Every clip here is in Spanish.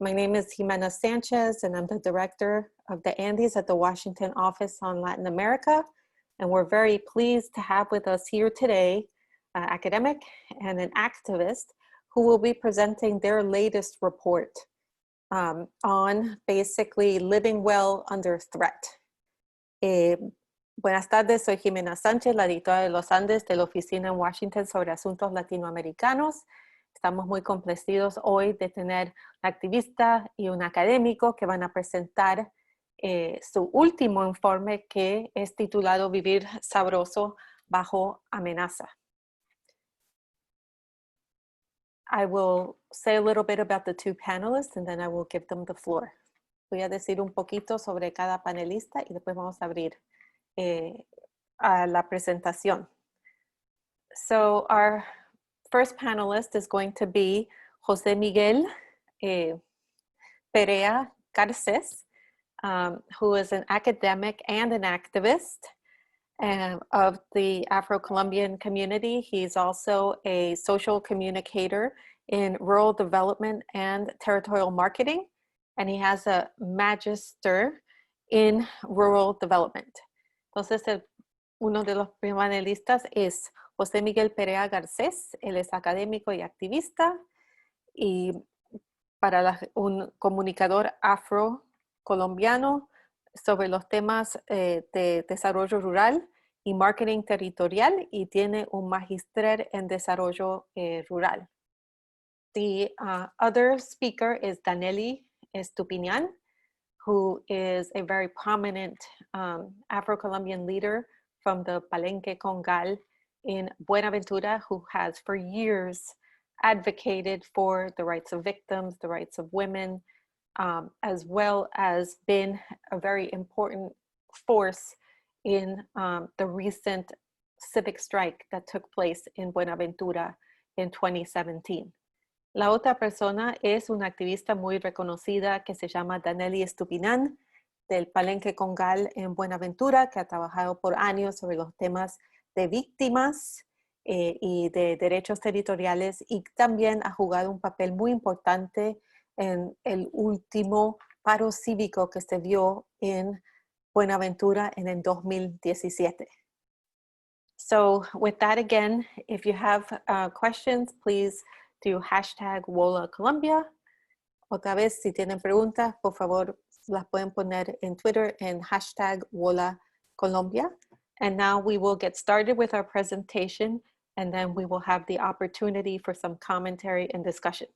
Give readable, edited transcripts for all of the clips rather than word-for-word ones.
My name is Jimena Sanchez, and I'm the director of the Andes at the Washington Office on Latin America. And we're very pleased to have with us here today an academic and an activist who will be presenting their latest report on basically living well under threat. Buenas tardes, soy Jimena Sánchez, la editora de los Andes de la Oficina en Washington sobre Asuntos Latinoamericanos. Estamos muy complacidos hoy de tener un activista y un académico que van a presentar su último informe, que es titulado Vivir Sabroso bajo amenaza. I will say a little bit about the two panelists and then I will give them the floor. Voy a decir un poquito sobre cada panelista y después vamos a abrir a la presentación. So our first panelist is going to be José Miguel Perea Garcés, who is an academic and an activist of the Afro-Colombian community. He's also a social communicator in rural development and territorial marketing, and he has a magister in rural development. Entonces, uno de los panelistas es José Miguel Perea Garcés. Él es académico y activista y un comunicador afro-colombiano sobre los temas de desarrollo rural y marketing territorial, y tiene un magíster en desarrollo rural. The other speaker is Danelli Estupiñán, who is a very prominent Afro-Colombian leader from the Palenque Congal in Buenaventura, who has for years advocated for the rights of victims, the rights of women, as well as been a very important force in the recent civic strike that took place in Buenaventura in 2017. La otra persona es una activista muy reconocida que se llama Danelli Estupiñán, del Palenque Congal en Buenaventura, que ha trabajado por años sobre los temas de víctimas y de derechos territoriales, y también ha jugado un papel muy importante en el último paro cívico que se dio en Buenaventura en el 2017. So with that, again, if you have questions, please do #WolaColombia. Otra vez, si tienen preguntas, por favor, las pueden poner en Twitter en #WolaColombia. And now we will get started with our presentation, and then we will have the opportunity for some commentary and discussion.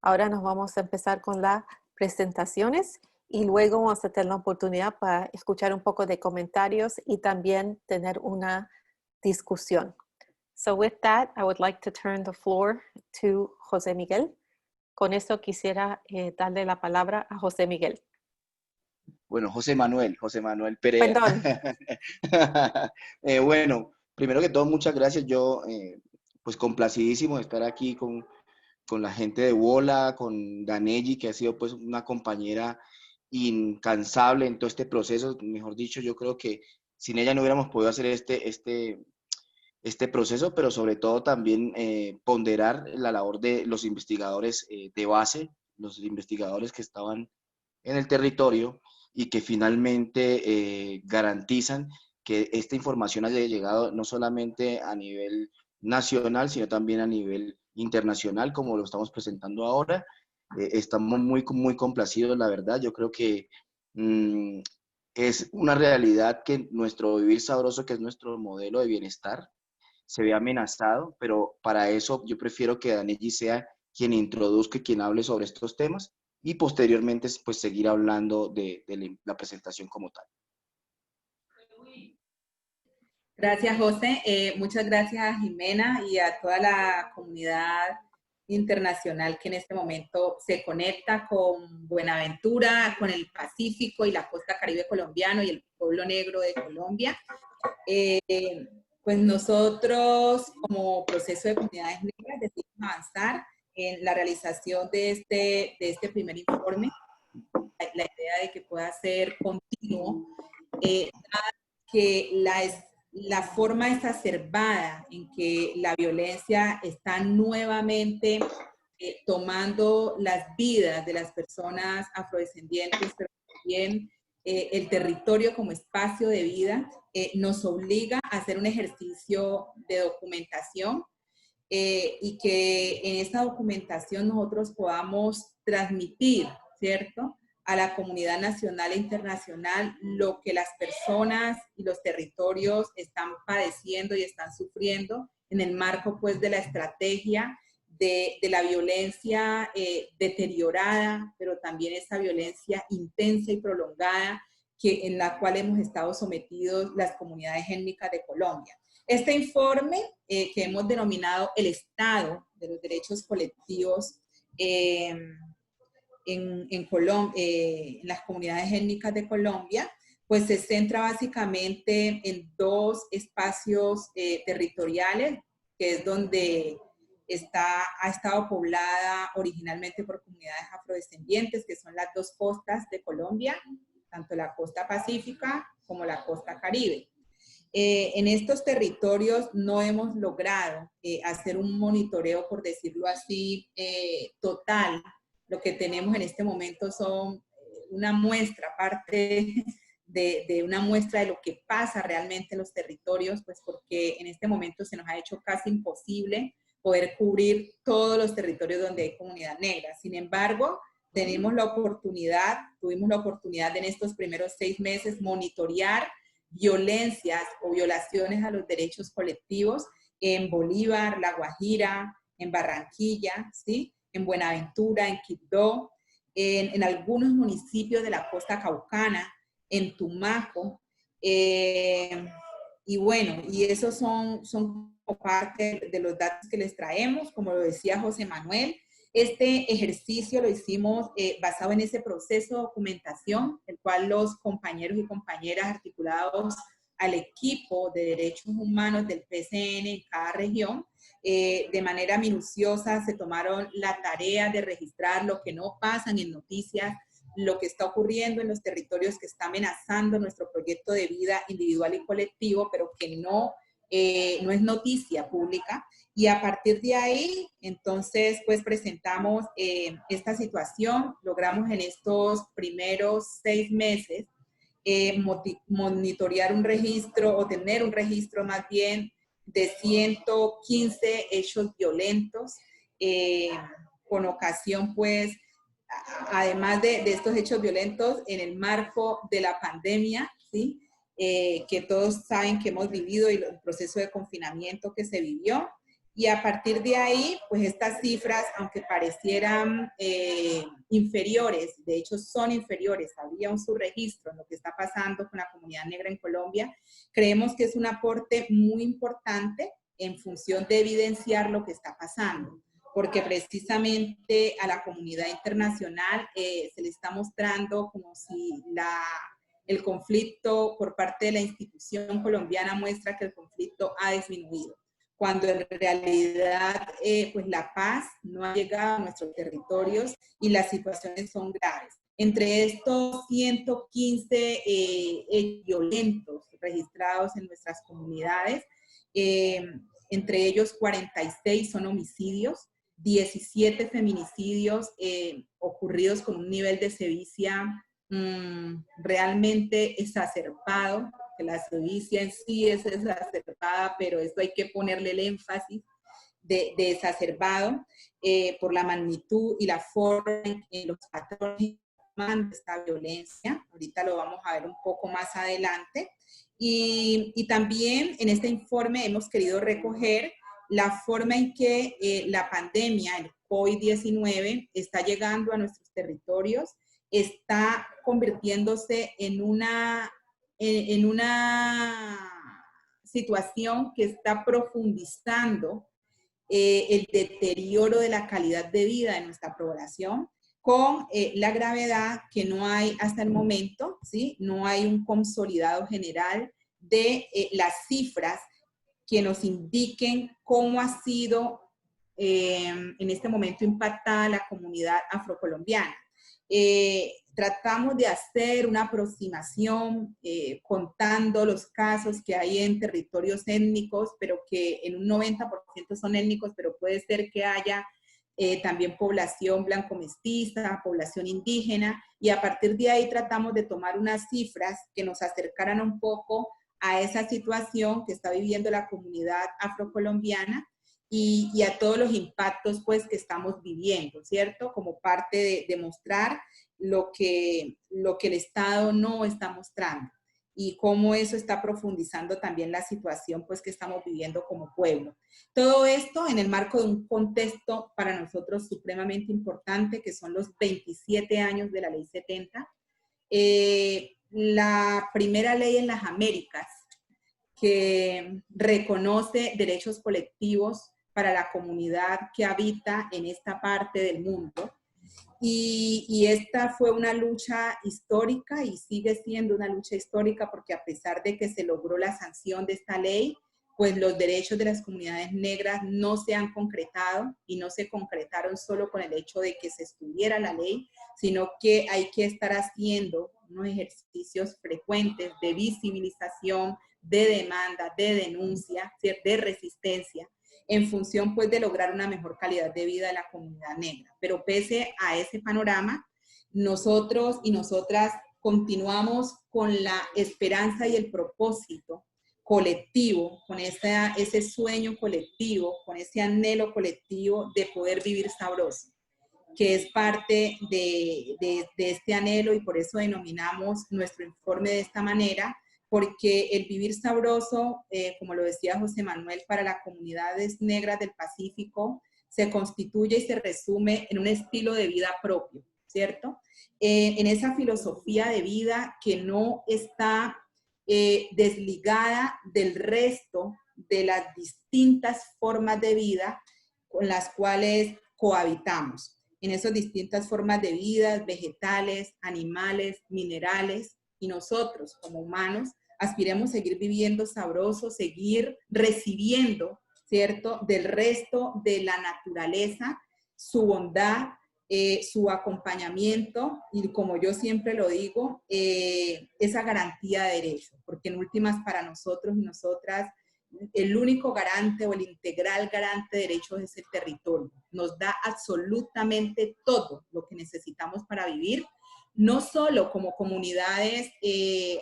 Ahora nos vamos a empezar con las presentaciones y luego vamos a tener la oportunidad para escuchar un poco de comentarios y también tener una discusión. So with that, I would like to turn the floor to José Miguel. Con esto quisiera darle la palabra a José Miguel. Bueno, José Manuel Perea. Perdón. Bueno, primero que todo, muchas gracias. Yo, pues complacidísimo de estar aquí con la gente de Wola, con Danelli, que ha sido pues una compañera incansable en todo este proceso. Mejor dicho, yo creo que sin ella no hubiéramos podido hacer este proceso, pero sobre todo también ponderar la labor de los investigadores de base, los investigadores que estaban en el territorio y que finalmente garantizan que esta información haya llegado no solamente a nivel nacional, sino también a nivel internacional, como lo estamos presentando ahora. Estamos muy complacidos, la verdad. Yo creo que es una realidad que nuestro vivir sabroso, que es nuestro modelo de bienestar, se ve amenazado, pero para eso yo prefiero que Danelli sea quien introduzca y quien hable sobre estos temas, y posteriormente pues seguir hablando de la presentación como tal. Gracias, José. Muchas gracias a Jimena y a toda la comunidad internacional que en este momento se conecta con Buenaventura, con el Pacífico y la costa caribe colombiano y el pueblo negro de Colombia. Pues nosotros, como proceso de comunidades negras, decidimos avanzar en la realización de este primer informe. La idea de que pueda ser continuo, que la forma exacerbada en que la violencia está nuevamente tomando las vidas de las personas afrodescendientes, pero también el territorio como espacio de vida, nos obliga a hacer un ejercicio de documentación y que en esta documentación nosotros podamos transmitir, ¿cierto?, a la comunidad nacional e internacional lo que las personas y los territorios están padeciendo y están sufriendo en el marco, pues, de la estrategia de la violencia deteriorada, pero también esa violencia intensa y prolongada en la cual hemos estado sometidos las comunidades étnicas de Colombia. Este informe que hemos denominado el Estado de los Derechos Colectivos en las comunidades étnicas de Colombia, pues se centra básicamente en dos espacios territoriales, que es donde ha estado poblada originalmente por comunidades afrodescendientes, que son las dos costas de Colombia, tanto la costa pacífica como la costa caribe. En estos territorios no hemos logrado hacer un monitoreo, por decirlo así, total. Lo que tenemos en este momento son una muestra, parte de una muestra de lo que pasa realmente en los territorios, pues porque en este momento se nos ha hecho casi imposible poder cubrir todos los territorios donde hay comunidad negra. Sin embargo, tuvimos la oportunidad en estos primeros 6 meses monitorear violencias o violaciones a los derechos colectivos en Bolívar, La Guajira, en Barranquilla, ¿sí?, en Buenaventura, en Quibdó, en algunos municipios de la costa caucana, en Tumaco, y bueno, y esos son parte de los datos que les traemos, como lo decía José Manuel. Este ejercicio lo hicimos basado en ese proceso de documentación, el cual los compañeros y compañeras articulados al equipo de derechos humanos del PCN en cada región, de manera minuciosa se tomaron la tarea de registrar lo que no pasan en noticias, lo que está ocurriendo en los territorios que está amenazando nuestro proyecto de vida individual y colectivo, pero que no es noticia pública. Y a partir de ahí, entonces, pues presentamos esta situación. Logramos en estos primeros 6 meses monitorear un registro, o tener un registro más bien, de 115 hechos violentos, con ocasión, pues, además de estos hechos violentos en el marco de la pandemia, ¿sí?, que todos saben que hemos vivido, y el proceso de confinamiento que se vivió. Y a partir de ahí, pues estas cifras, aunque parecieran inferiores, de hecho son inferiores, había un subregistro en lo que está pasando con la comunidad negra en Colombia, creemos que es un aporte muy importante en función de evidenciar lo que está pasando, porque precisamente a la comunidad internacional se le está mostrando como si el conflicto por parte de la institución colombiana muestra que el conflicto ha disminuido, cuando en realidad pues la paz no ha llegado a nuestros territorios y las situaciones son graves. Entre estos 115 violentos registrados en nuestras comunidades, entre ellos 46 son homicidios, 17 feminicidios ocurridos con un nivel de sevicia realmente exacerbado, que la sevicia en sí es exacerbada, pero esto hay que ponerle el énfasis de exacerbado por la magnitud y la forma en los patrones de esta violencia. Ahorita lo vamos a ver un poco más adelante. Y también en este informe hemos querido recoger la forma en que la pandemia, el COVID-19, está llegando a nuestros territorios, está convirtiéndose en una situación que está profundizando el deterioro de la calidad de vida de nuestra población, con la gravedad que no hay hasta el momento, ¿sí? No hay un consolidado general de las cifras que nos indiquen cómo ha sido en este momento impactada la comunidad afrocolombiana. Tratamos de hacer una aproximación contando los casos que hay en territorios étnicos, pero que en un 90% son étnicos, pero puede ser que haya también población blanco-mestiza, población indígena, y a partir de ahí tratamos de tomar unas cifras que nos acercaran un poco a esa situación que está viviendo la comunidad afrocolombiana y a todos los impactos pues que estamos viviendo, ¿cierto? Como parte de mostrar lo que el Estado no está mostrando y cómo eso está profundizando también la situación pues que estamos viviendo como pueblo. Todo esto en el marco de un contexto para nosotros supremamente importante, que son los 27 años de la Ley 70. La primera ley en las Américas que reconoce derechos colectivos para la comunidad que habita en esta parte del mundo. Y esta fue una lucha histórica y sigue siendo una lucha histórica porque a pesar de que se logró la sanción de esta ley, pues los derechos de las comunidades negras no se han concretado y no se concretaron solo con el hecho de que se estuviera la ley, sino que hay que estar haciendo unos ejercicios frecuentes de visibilización, de demanda, de denuncia, de resistencia, en función pues de lograr una mejor calidad de vida de la comunidad negra. Pero pese a ese panorama, nosotros y nosotras continuamos con la esperanza y el propósito colectivo, con ese sueño colectivo, con ese anhelo colectivo de poder vivir sabroso, que es parte de este anhelo, y por eso denominamos nuestro informe de esta manera, porque el vivir sabroso, como lo decía José Manuel, para las comunidades negras del Pacífico, se constituye y se resume en un estilo de vida propio, ¿cierto? En esa filosofía de vida que no está desligada del resto de las distintas formas de vida con las cuales cohabitamos. En esas distintas formas de vida, vegetales, animales, minerales, y nosotros como humanos aspiremos a seguir viviendo sabroso, seguir recibiendo, ¿cierto?, del resto de la naturaleza, su bondad, su acompañamiento y, como yo siempre lo digo, esa garantía de derechos, porque en últimas para nosotros y nosotras el único garante o el integral garante de derechos es el territorio. Nos da absolutamente todo lo que necesitamos para vivir, no solo como comunidades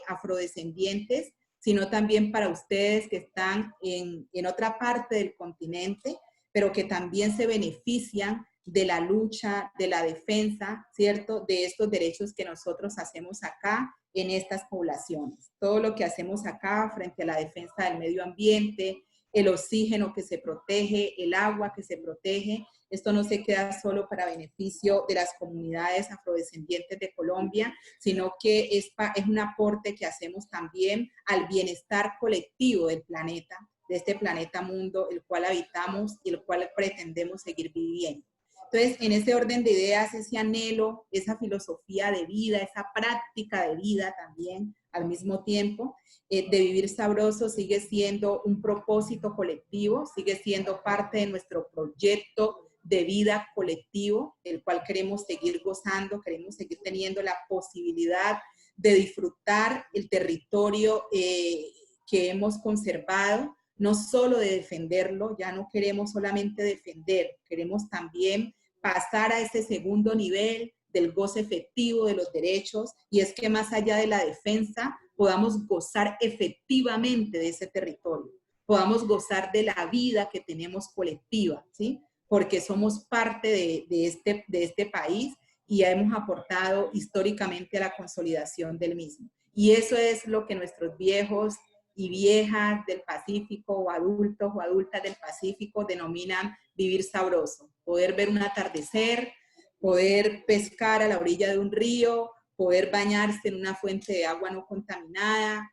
afrodescendientes, sino también para ustedes que están en otra parte del continente, pero que también se benefician de la lucha, de la defensa, ¿cierto?, de estos derechos que nosotros hacemos acá en estas poblaciones. Todo lo que hacemos acá frente a la defensa del medio ambiente, el oxígeno que se protege, el agua que se protege, esto no se queda solo para beneficio de las comunidades afrodescendientes de Colombia, sino que es un aporte que hacemos también al bienestar colectivo del planeta, de este planeta mundo, el cual habitamos y el cual pretendemos seguir viviendo. Entonces, en ese orden de ideas, ese anhelo, esa filosofía de vida, esa práctica de vida también, al mismo tiempo, de vivir sabroso, sigue siendo un propósito colectivo, sigue siendo parte de nuestro proyecto de vida colectivo, el cual queremos seguir gozando, queremos seguir teniendo la posibilidad de disfrutar el territorio que hemos conservado, no solo de defenderlo, ya no queremos solamente defender, queremos también pasar a ese segundo nivel del goce efectivo de los derechos, y es que más allá de la defensa podamos gozar efectivamente de ese territorio, podamos gozar de la vida que tenemos colectiva, ¿sí? Porque somos parte de este país y hemos aportado históricamente a la consolidación del mismo. Y eso es lo que nuestros viejos y viejas del Pacífico, o adultos o adultas del Pacífico, denominan vivir sabroso. Poder ver un atardecer, poder pescar a la orilla de un río, poder bañarse en una fuente de agua no contaminada,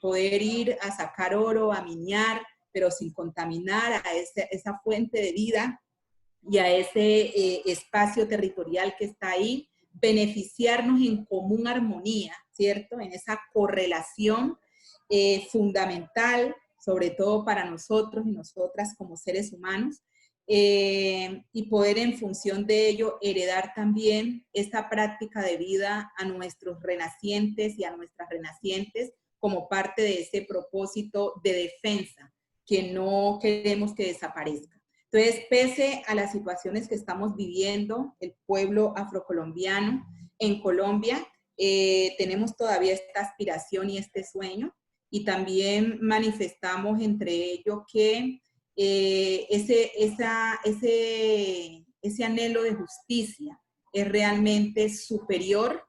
poder ir a sacar oro, a minar, pero sin contaminar a esa fuente de vida y a ese espacio territorial que está ahí, beneficiarnos en común armonía, ¿cierto? En esa correlación fundamental, sobre todo para nosotros y nosotras como seres humanos, y poder en función de ello heredar también esta práctica de vida a nuestros renacientes y a nuestras renacientes como parte de ese propósito de defensa que no queremos que desaparezca. Entonces, pese a las situaciones que estamos viviendo, el pueblo afrocolombiano en Colombia, tenemos todavía esta aspiración y este sueño, y también manifestamos entre ellos que ese anhelo de justicia es realmente superior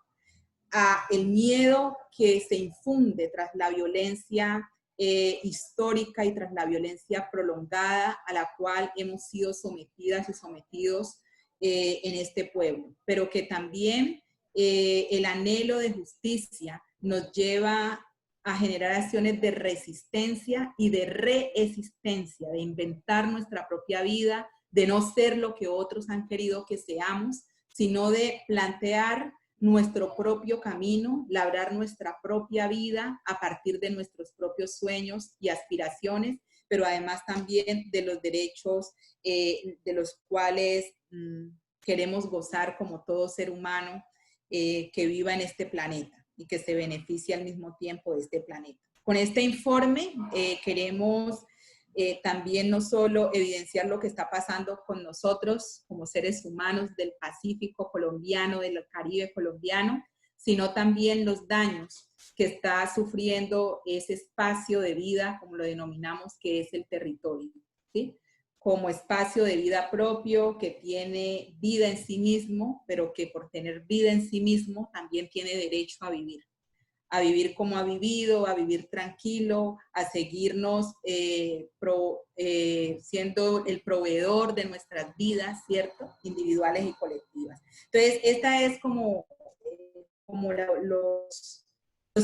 a el miedo que se infunde tras la violencia histórica y tras la violencia prolongada a la cual hemos sido sometidas y sometidos en este pueblo, pero que también el anhelo de justicia nos lleva a generar acciones de resistencia y de reexistencia, de inventar nuestra propia vida, de no ser lo que otros han querido que seamos, sino de plantear nuestro propio camino, labrar nuestra propia vida a partir de nuestros propios sueños y aspiraciones, pero además también de los derechos de los cuales queremos gozar como todo ser humano que viva en este planeta y que se beneficie al mismo tiempo de este planeta. Con este informe queremos también no solo evidenciar lo que está pasando con nosotros como seres humanos del Pacífico colombiano, del Caribe colombiano, sino también los daños que está sufriendo ese espacio de vida, como lo denominamos, que es el territorio, ¿sí? Como espacio de vida propio, que tiene vida en sí mismo, pero que por tener vida en sí mismo también tiene derecho a vivir como ha vivido, a vivir tranquilo, a seguirnos siendo el proveedor de nuestras vidas, ¿cierto? Individuales y colectivas. Entonces, esta es como los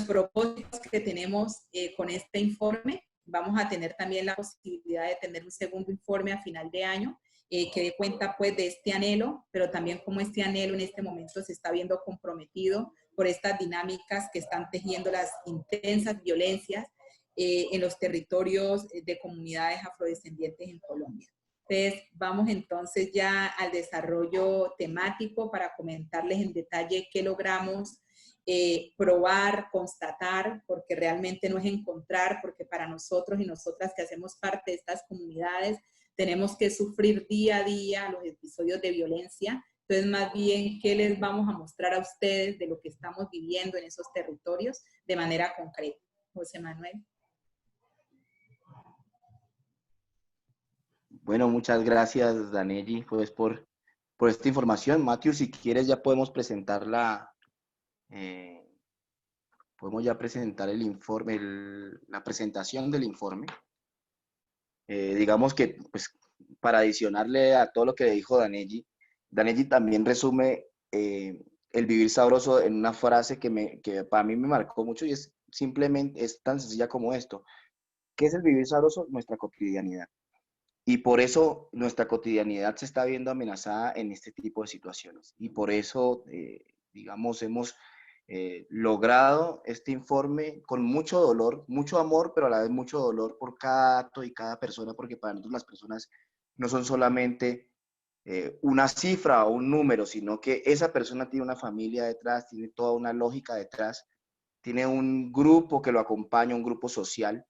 propósitos que tenemos con este informe. Vamos a tener también la posibilidad de tener un segundo informe a final de año que dé cuenta pues de este anhelo, pero también cómo este anhelo en este momento se está viendo comprometido por estas dinámicas que están tejiendo las intensas violencias en los territorios de comunidades afrodescendientes en Colombia. Entonces, vamos entonces ya al desarrollo temático para comentarles en detalle qué logramos probar, constatar, porque realmente no es encontrar, porque para nosotros y nosotras que hacemos parte de estas comunidades, tenemos que sufrir día a día los episodios de violencia. Entonces, más bien, ¿qué les vamos a mostrar a ustedes de lo que estamos viviendo en esos territorios de manera concreta? José Manuel. Bueno, muchas gracias, Danelli, pues por esta información. Matthew, si quieres ya podemos presentarla. Podemos ya presentar el informe, la presentación del informe. Digamos que, pues, para adicionarle a todo lo que dijo Danelli también resume el vivir sabroso en una frase que para mí me marcó mucho y es simplemente, es tan sencilla como esto. ¿Qué es el vivir sabroso? Nuestra cotidianidad. Y por eso nuestra cotidianidad se está viendo amenazada en este tipo de situaciones. Y por eso, digamos, hemos logrado este informe con mucho dolor, mucho amor, pero a la vez mucho dolor por cada acto y cada persona, porque para nosotros las personas no son solamente una cifra o un número, sino que esa persona tiene una familia detrás, tiene toda una lógica detrás, tiene un grupo que lo acompaña, un grupo social,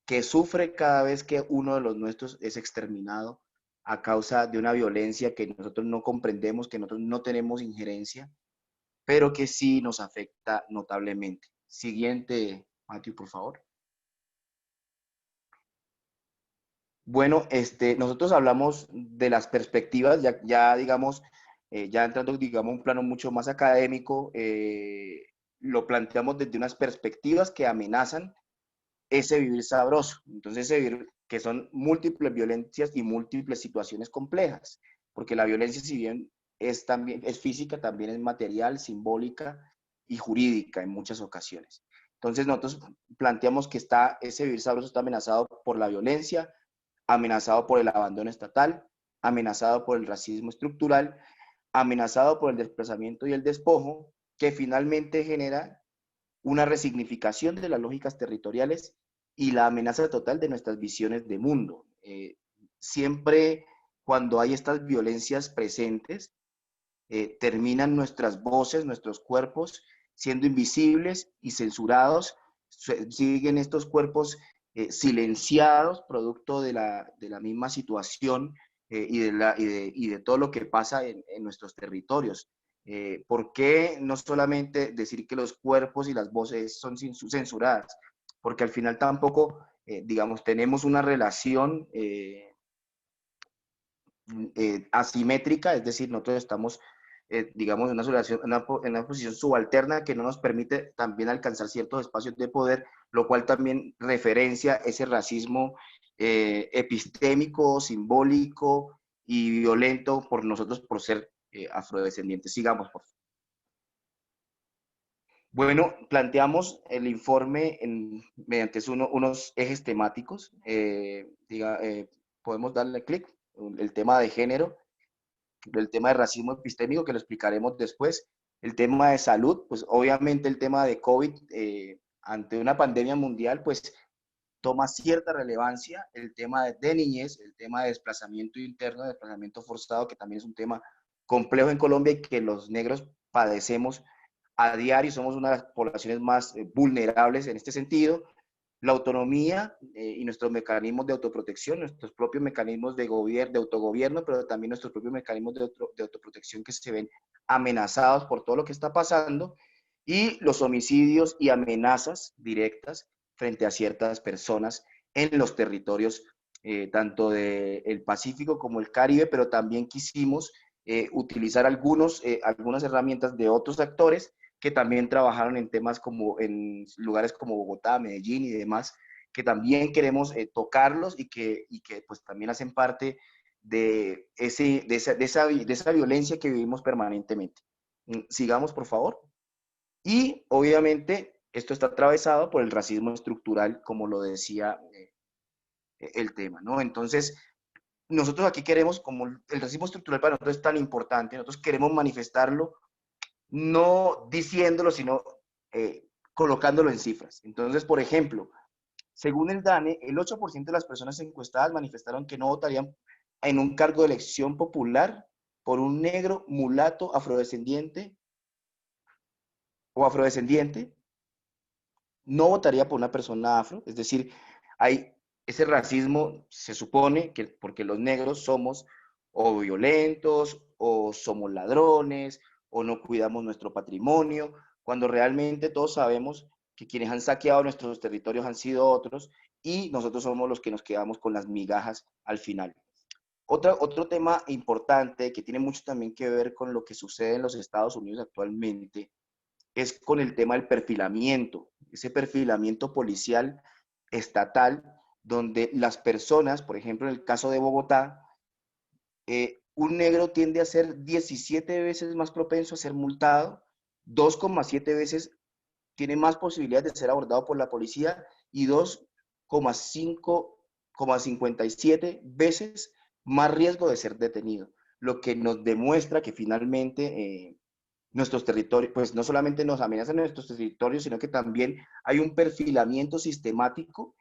que sufre cada vez que uno de los nuestros es exterminado a causa de una violencia que nosotros no comprendemos, que nosotros no tenemos injerencia, pero que sí nos afecta notablemente. Siguiente, Matthew, por favor. Bueno, nosotros hablamos de las perspectivas, ya digamos, ya entrando, digamos, a un plano mucho más académico, lo planteamos desde unas perspectivas que amenazan ese vivir sabroso. Entonces, ese vivir, que son múltiples violencias y múltiples situaciones complejas, porque la violencia, si bien es física, también es material, simbólica y jurídica en muchas ocasiones. Entonces, nosotros planteamos que ese vivir sabroso está amenazado por la violencia, amenazado por el abandono estatal, amenazado por el racismo estructural, amenazado por el desplazamiento y el despojo, que finalmente genera una resignificación de las lógicas territoriales y la amenaza total de nuestras visiones de mundo. Siempre cuando hay estas violencias presentes, terminan nuestras voces, nuestros cuerpos siendo invisibles y censurados, siguen estos cuerpos silenciados, producto de la misma situación y de todo lo que pasa en nuestros territorios. ¿Por qué no solamente decir que los cuerpos y las voces son censuradas? Porque al final tampoco, digamos, tenemos una relación asimétrica, es decir, nosotros estamos, digamos, en en una posición subalterna que no nos permite también alcanzar ciertos espacios de poder, lo cual también referencia ese racismo epistémico, simbólico y violento por nosotros por ser afrodescendientes. Sigamos, por favor. Bueno, planteamos el informe mediante unos ejes temáticos. Podemos darle clic, el tema de género, el tema de racismo epistémico, que lo explicaremos después, el tema de salud, pues obviamente el tema de COVID, ante una pandemia mundial, pues toma cierta relevancia, el tema de niñez, el tema de desplazamiento interno, de desplazamiento forzado, que también es un tema complejo en Colombia y que los negros padecemos a diario, somos una de las poblaciones más vulnerables en este sentido. La autonomía y nuestros mecanismos de autoprotección, nuestros propios mecanismos de autogobierno, pero también nuestros propios mecanismos de autoprotección que se ven amenazados por todo lo que está pasando, y los homicidios y amenazas directas frente a ciertas personas en los territorios tanto del Pacífico como el Caribe, pero también quisimos utilizar algunas herramientas de otros actores que también trabajaron en temas como en lugares como Bogotá, Medellín y demás, que también queremos tocarlos y que pues también hacen parte de esa violencia que vivimos permanentemente. Sigamos, por favor. Y obviamente esto está atravesado por el racismo estructural, como lo decía el tema, ¿no? Entonces, nosotros aquí queremos, como el racismo estructural para nosotros es tan importante, nosotros queremos manifestarlo no diciéndolo, sino colocándolo en cifras. Entonces, por ejemplo, según el DANE, el 8% de las personas encuestadas manifestaron que no votarían en un cargo de elección popular por un negro, mulato, afrodescendiente o afrodescendiente. No votaría por una persona afro, es decir, hay ese racismo, se supone que porque los negros somos o violentos, o somos ladrones, o no cuidamos nuestro patrimonio, cuando realmente todos sabemos que quienes han saqueado nuestros territorios han sido otros y nosotros somos los que nos quedamos con las migajas al final. Otro tema importante que tiene mucho también que ver con lo que sucede en los Estados Unidos actualmente es con el tema del perfilamiento, ese perfilamiento policial estatal, donde las personas, por ejemplo, en el caso de Bogotá, un negro tiende a ser 17 veces más propenso a ser multado, 2,7 veces tiene más posibilidades de ser abordado por la policía y 2,57 veces más riesgo de ser detenido, lo que nos demuestra que finalmente nuestros territorios, pues no solamente nos amenazan nuestros territorios, sino que también hay un perfilamiento sistemático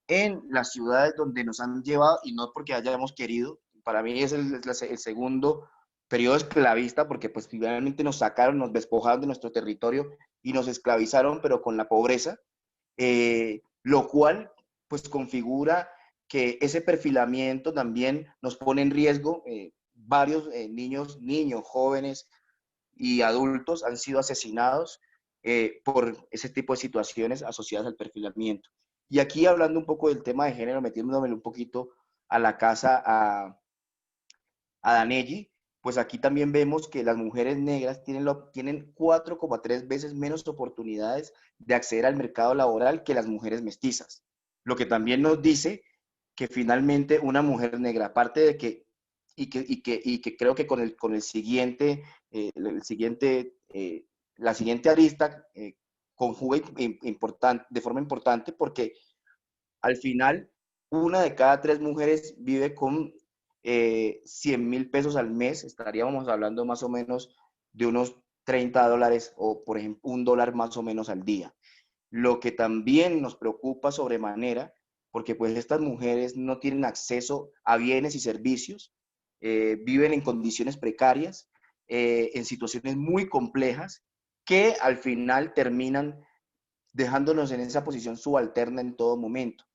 en las ciudades donde nos han llevado, y no porque hayamos querido, para mí es el segundo periodo esclavista, porque pues finalmente nos sacaron, nos despojaron de nuestro territorio y nos esclavizaron, pero con la pobreza, lo cual pues configura que ese perfilamiento también nos pone en riesgo varios niños, jóvenes, y adultos han sido asesinados por ese tipo de situaciones asociadas al perfilamiento. Y aquí hablando un poco del tema de género, metiéndome un poquito a la casa a Danelli, pues aquí también vemos que las mujeres negras tienen 4,3 veces menos oportunidades de acceder al mercado laboral que las mujeres mestizas. Lo que también nos dice que finalmente una mujer negra, aparte de que creo que con el siguiente, la siguiente arista conjuga de forma importante porque al final una de cada 3 mujeres vive con 100,000 pesos al mes, estaríamos hablando más o menos de unos $30 o por ejemplo $1 más o menos al día. Lo que también nos preocupa sobremanera, porque pues estas mujeres no tienen acceso a bienes y servicios, viven en condiciones precarias, en situaciones muy complejas, que al final terminan dejándonos en esa posición subalterna en todo momento.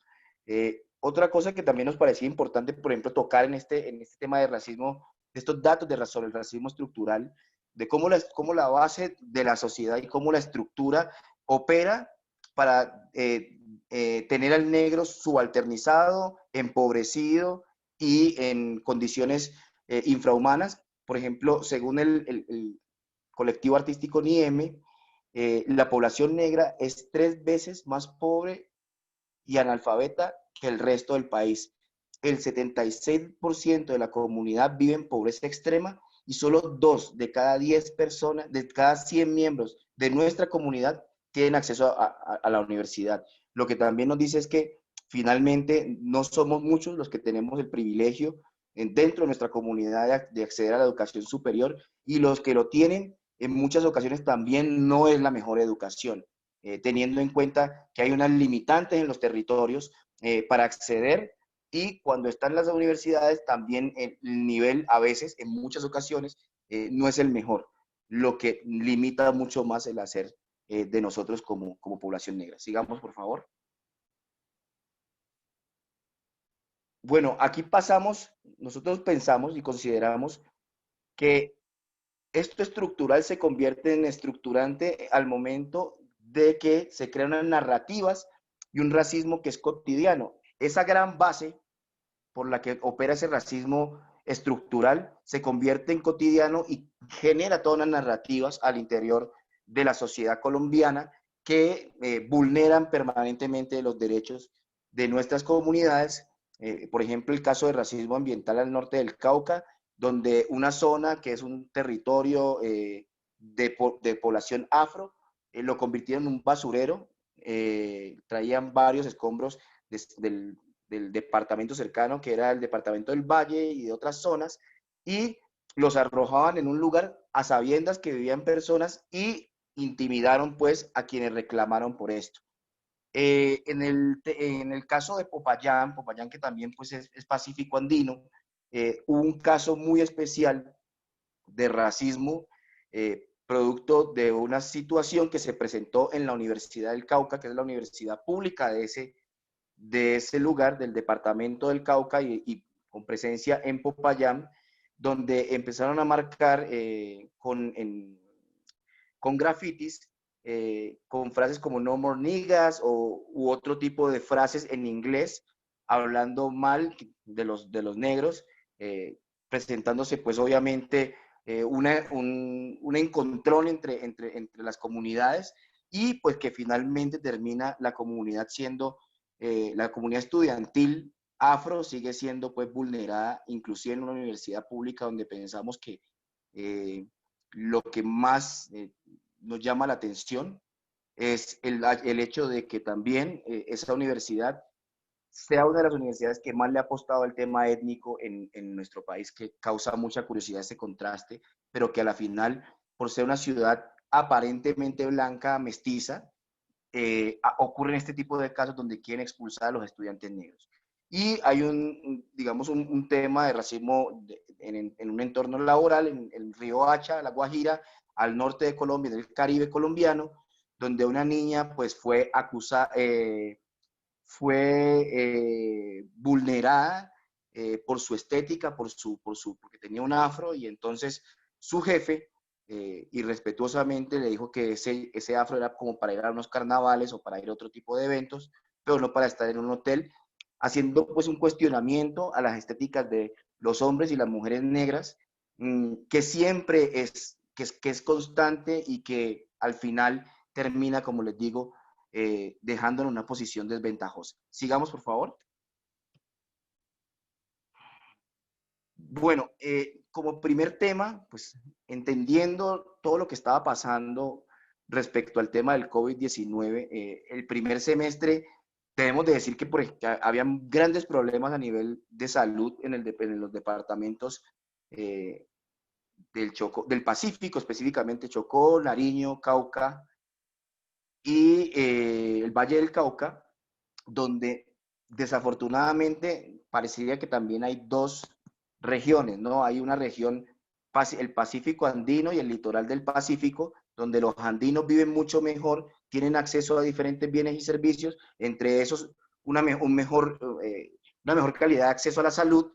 otra cosa que también nos parecía importante, por ejemplo, tocar en este tema de racismo, de estos datos sobre el racismo estructural, de cómo la base de la sociedad y cómo la estructura opera para tener al negro subalternizado, empobrecido y en condiciones infrahumanas. Por ejemplo, según el colectivo artístico NIEM, la población negra es 3 veces más pobre y analfabeta que el resto del país. El 76% de la comunidad vive en pobreza extrema y solo 2 de cada 10 personas, de cada 100 miembros de nuestra comunidad tienen acceso a la universidad. Lo que también nos dice es que finalmente no somos muchos los que tenemos el privilegio dentro de nuestra comunidad de acceder a la educación superior, y los que lo tienen en muchas ocasiones también no es la mejor educación. Teniendo en cuenta que hay unas limitantes en los territorios para acceder, y cuando están las universidades también el nivel a veces, en muchas ocasiones, no es el mejor, lo que limita mucho más el hacer de nosotros como población negra. Sigamos, por favor. Bueno, aquí pasamos, nosotros pensamos y consideramos que esto estructural se convierte en estructurante al momento de que se crean unas narrativas y un racismo que es cotidiano. Esa gran base por la que opera ese racismo estructural se convierte en cotidiano y genera todas unas narrativas al interior de la sociedad colombiana que vulneran permanentemente los derechos de nuestras comunidades. Por ejemplo, el caso de racismo ambiental al norte del Cauca, donde una zona que es un territorio de población afro, lo convirtieron en un basurero, traían varios escombros del departamento cercano, que era el departamento del Valle y de otras zonas, y los arrojaban en un lugar a sabiendas que vivían personas y intimidaron pues a quienes reclamaron por esto. En el caso de Popayán que también pues es pacífico andino, hubo un caso muy especial de racismo producto de una situación que se presentó en la Universidad del Cauca, que es la universidad pública de ese lugar, del departamento del Cauca, y con presencia en Popayán, donde empezaron a marcar con grafitis, con frases como no more niggas u otro tipo de frases en inglés, hablando mal de los negros, presentándose pues obviamente un encontrón entre las comunidades, y pues que finalmente termina la comunidad siendo, la comunidad estudiantil afro sigue siendo pues vulnerada, inclusive en una universidad pública donde pensamos que lo que más nos llama la atención es el hecho de que también esa universidad sea una de las universidades que más le ha apostado al tema étnico en nuestro país, que causa mucha curiosidad ese contraste, pero que a la final, por ser una ciudad aparentemente blanca, mestiza, ocurren este tipo de casos donde quieren expulsar a los estudiantes negros. Y hay digamos, un tema de racismo en un entorno laboral, en el río Hacha, La Guajira, al norte de Colombia, en el Caribe colombiano, donde una niña pues fue acusada, vulnerada por su estética, porque tenía un afro, y entonces su jefe irrespetuosamente le dijo que ese afro era como para ir a unos carnavales o para ir a otro tipo de eventos, pero no para estar en un hotel, haciendo pues un cuestionamiento a las estéticas de los hombres y las mujeres negras, que siempre que es constante y que al final termina, como les digo, dejando en una posición desventajosa. Sigamos, por favor. Bueno, como primer tema, pues entendiendo todo lo que estaba pasando respecto al tema del COVID-19, el primer semestre debemos de decir que habían grandes problemas a nivel de salud en los departamentos del Pacífico, específicamente Chocó, Nariño, Cauca y el Valle del Cauca, donde desafortunadamente parecería que también hay dos regiones, ¿no? Hay una región, el Pacífico andino y el litoral del Pacífico, donde los andinos viven mucho mejor, tienen acceso a diferentes bienes y servicios, entre esos una mejor calidad de acceso a la salud.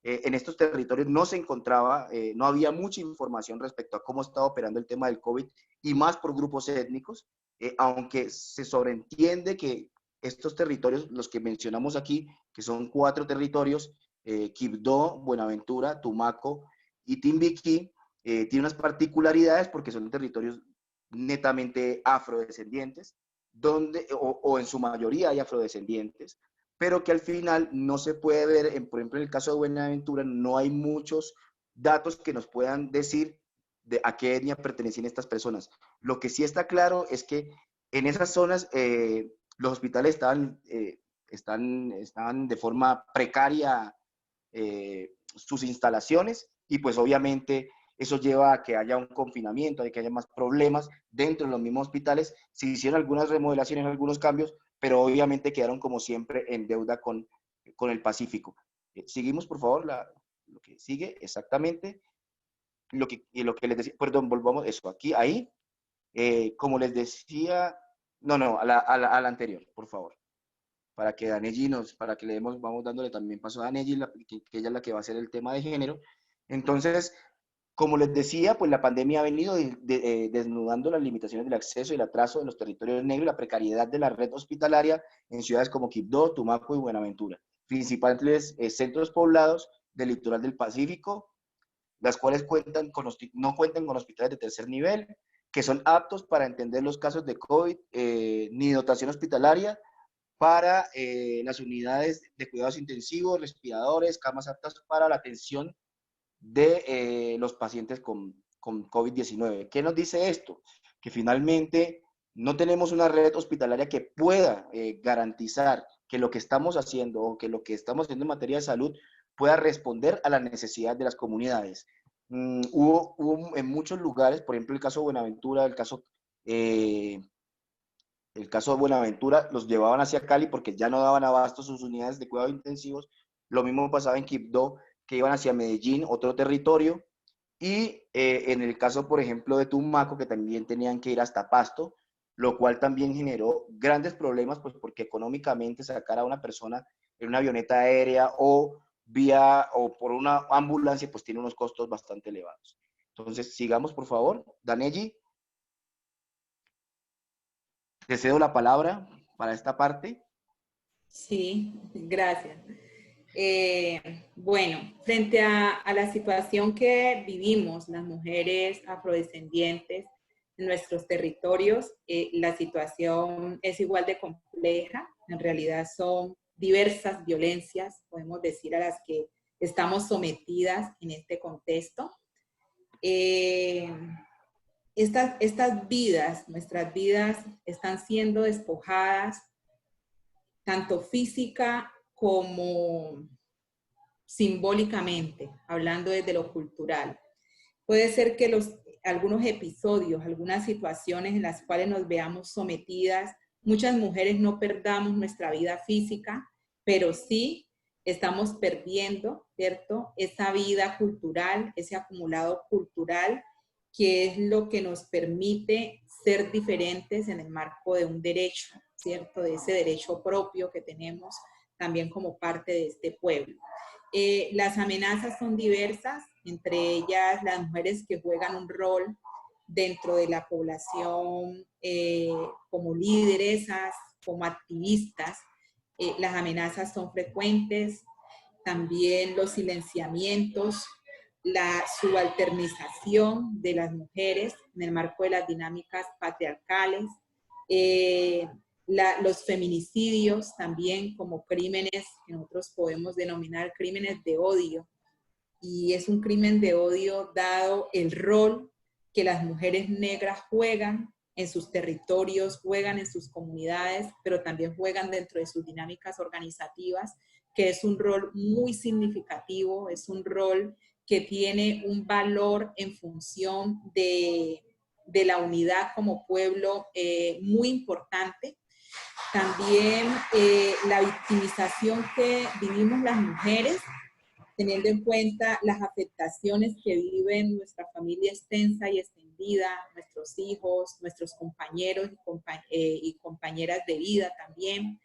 En estos territorios no se encontraba, no había mucha información respecto a cómo estaba operando el tema del COVID y más por grupos étnicos, aunque se sobreentiende que estos territorios, los que mencionamos aquí, que son 4 territorios, Quibdó, Buenaventura, Tumaco y Timbiquí, tienen unas particularidades porque son territorios netamente afrodescendientes, o en su mayoría hay afrodescendientes, pero que al final no se puede ver, por ejemplo, en el caso de Buenaventura, no hay muchos datos que nos puedan decir de a qué etnia pertenecían estas personas. Lo que sí está claro es que en esas zonas los hospitales estaban de forma precaria sus instalaciones y pues obviamente eso lleva a que haya un confinamiento, a que haya más problemas dentro de los mismos hospitales. Se hicieron algunas remodelaciones, algunos cambios, pero obviamente quedaron como siempre en deuda con el Pacífico. Seguimos, por favor, lo que sigue exactamente. Lo que les decía, perdón, volvamos eso, aquí, ahí, como les decía, no, a la anterior, por favor, para que Daneji para que le demos, vamos dándole también paso a Daneji, que ella es la que va a hacer el tema de género. Entonces, como les decía, pues la pandemia ha venido desnudando las limitaciones del acceso y el atraso en los territorios negros y la precariedad de la red hospitalaria en ciudades como Quibdó, Tumaco y Buenaventura, principales centros poblados del litoral del Pacífico, las cuales no cuentan con hospitales de tercer nivel, que son aptos para entender los casos de COVID, ni dotación hospitalaria para las unidades de cuidados intensivos, respiradores, camas aptas para la atención de los pacientes con COVID-19. ¿Qué nos dice esto? Que finalmente no tenemos una red hospitalaria que pueda garantizar que lo que estamos haciendo o que lo que estamos haciendo en materia de salud pueda responder a las necesidades de las comunidades. Hubo en muchos lugares, por ejemplo, el caso de Buenaventura, el caso de Buenaventura, los llevaban hacia Cali porque ya no daban abasto sus unidades de cuidados intensivos. Lo mismo pasaba en Quibdó, que iban hacia Medellín, otro territorio. Y en el caso, por ejemplo, de Tumaco, que también tenían que ir hasta Pasto, lo cual también generó grandes problemas, pues porque económicamente sacar a una persona en una avioneta aérea o por una ambulancia, pues tiene unos costos bastante elevados. Entonces, sigamos, por favor. Daneji, te cedo la palabra para esta parte. Sí, gracias. Bueno, frente a la situación que vivimos las mujeres afrodescendientes en nuestros territorios, la situación es igual de compleja. En realidad son diversas violencias, podemos decir, a las que estamos sometidas en este contexto. Estas vidas, nuestras vidas, están siendo despojadas tanto física como simbólicamente, hablando desde lo cultural. Puede ser que algunos episodios, algunas situaciones en las cuales nos veamos sometidas, muchas mujeres no perdamos nuestra vida física, pero sí estamos perdiendo, ¿cierto? Esa vida cultural, ese acumulado cultural, que es lo que nos permite ser diferentes en el marco de un derecho, ¿cierto? De ese derecho propio que tenemos también como parte de este pueblo. Las amenazas son diversas, entre ellas las mujeres que juegan un rol dentro de la población como lideresas, como activistas. Las amenazas son frecuentes, también los silenciamientos, la subalternización de las mujeres en el marco de las dinámicas patriarcales, los feminicidios también como crímenes que nosotros podemos denominar crímenes de odio. Y es un crimen de odio dado el rol que las mujeres negras juegan en sus territorios, juegan en sus comunidades, pero también juegan dentro de sus dinámicas organizativas, que es un rol muy significativo, es un rol que tiene un valor en función de la unidad como pueblo muy importante. También la victimización que vivimos las mujeres, teniendo en cuenta las afectaciones que viven nuestra familia extensa y extendida, nuestros hijos, nuestros compañeros y compañeras de vida también.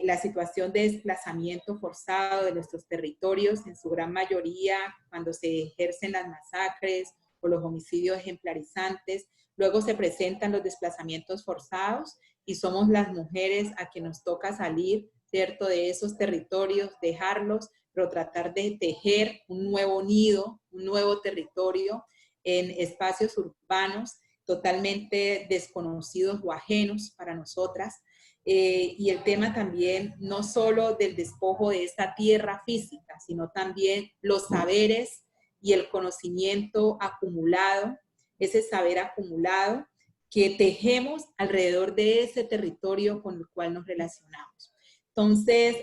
la situación de desplazamiento forzado de nuestros territorios, en su gran mayoría cuando se ejercen las masacres o los homicidios ejemplarizantes. Luego se presentan los desplazamientos forzados y somos las mujeres a quien nos toca salir, ¿cierto?, de esos territorios, dejarlos, pero tratar de tejer un nuevo nido, un nuevo territorio en espacios urbanos totalmente desconocidos o ajenos para nosotras. Y el tema también no solo del despojo de esta tierra física, sino también los saberes y el conocimiento acumulado, ese saber acumulado que tejemos alrededor de ese territorio con el cual nos relacionamos. Entonces,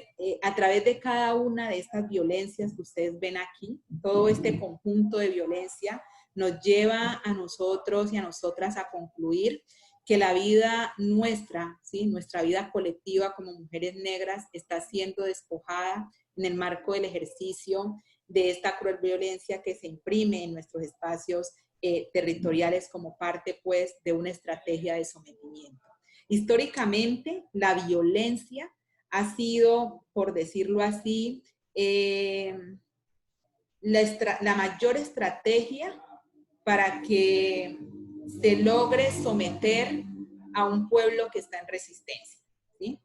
a través de cada una de estas violencias que ustedes ven aquí, todo este conjunto de violencia nos lleva a nosotros y a nosotras a concluir que la vida nuestra, ¿sí?, nuestra vida colectiva como mujeres negras está siendo despojada en el marco del ejercicio de esta cruel violencia que se imprime en nuestros espacios territoriales como parte, pues, de una estrategia de sometimiento. Históricamente, la violencia ha sido, por decirlo así, la mayor estrategia para que se logre someter a un pueblo que está en resistencia, ¿sí?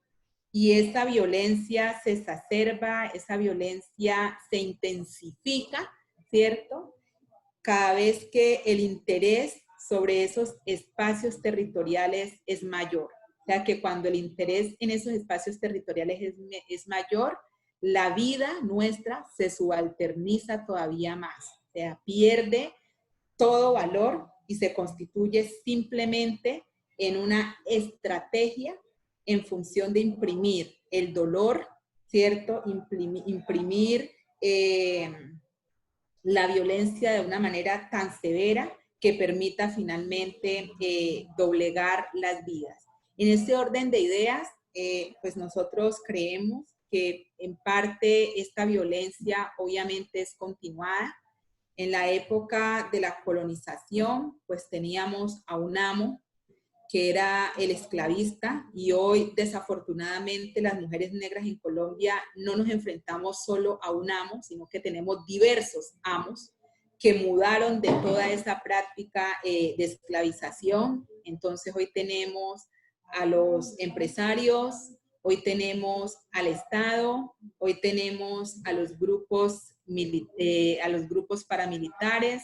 Y esa violencia se exacerba, esa violencia se intensifica, ¿cierto?, cada vez que el interés sobre esos espacios territoriales es mayor. O sea, que cuando el interés en esos espacios territoriales es mayor, la vida nuestra se subalterniza todavía más. O sea, pierde todo valor y se constituye simplemente en una estrategia en función de imprimir el dolor, ¿cierto? Imprimir la violencia de una manera tan severa que permita finalmente doblegar las vidas. En este orden de ideas, pues nosotros creemos que en parte esta violencia obviamente es continuada. En la época de la colonización, pues teníamos a un amo que era el esclavista, y hoy desafortunadamente las mujeres negras en Colombia no nos enfrentamos solo a un amo, sino que tenemos diversos amos que mudaron de toda esa práctica de esclavización. Entonces hoy tenemos a los empresarios, hoy tenemos al Estado, hoy tenemos a los grupos paramilitares,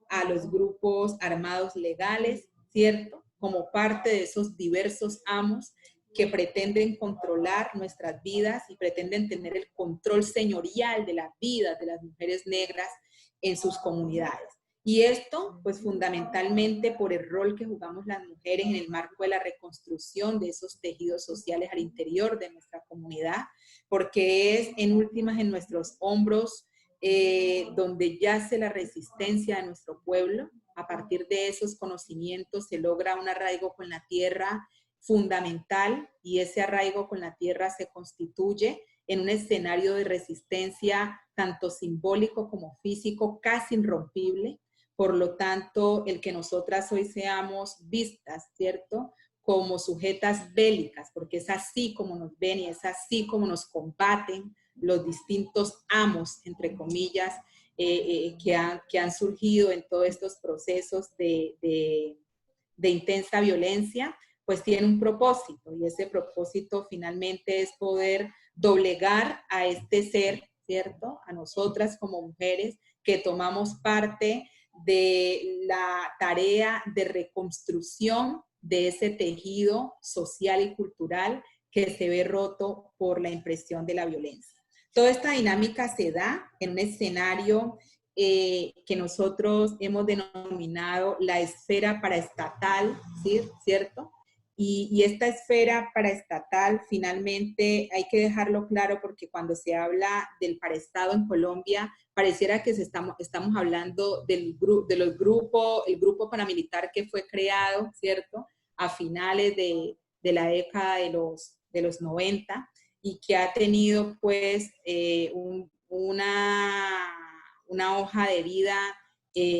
a los grupos armados legales, ¿cierto?, como parte de esos diversos amos que pretenden controlar nuestras vidas y pretenden tener el control señorial de las vidas de las mujeres negras en sus comunidades. Y esto, pues fundamentalmente por el rol que jugamos las mujeres en el marco de la reconstrucción de esos tejidos sociales al interior de nuestra comunidad, porque es en últimas en nuestros hombros donde yace la resistencia de nuestro pueblo. A partir de esos conocimientos se logra un arraigo con la tierra fundamental, y ese arraigo con la tierra se constituye en un escenario de resistencia tanto simbólico como físico, casi irrompible. Por lo tanto, el que nosotras hoy seamos vistas, ¿cierto?, como sujetas bélicas, porque es así como nos ven y es así como nos combaten los distintos amos, entre comillas, que han surgido en todos estos procesos de intensa violencia, pues tiene un propósito, y ese propósito finalmente es poder doblegar a este ser, ¿cierto?, a nosotras como mujeres que tomamos parte de la tarea de reconstrucción de ese tejido social y cultural que se ve roto por la impresión de la violencia. Toda esta dinámica se da en un escenario que nosotros hemos denominado la esfera paraestatal, ¿sí?, ¿cierto? Y esta esfera paraestatal finalmente hay que dejarlo claro, porque cuando se habla del paraestado en Colombia, pareciera que estamos hablando el grupo paramilitar que fue creado, ¿cierto?, a finales de la década de los 90, y que ha tenido pues una hoja de vida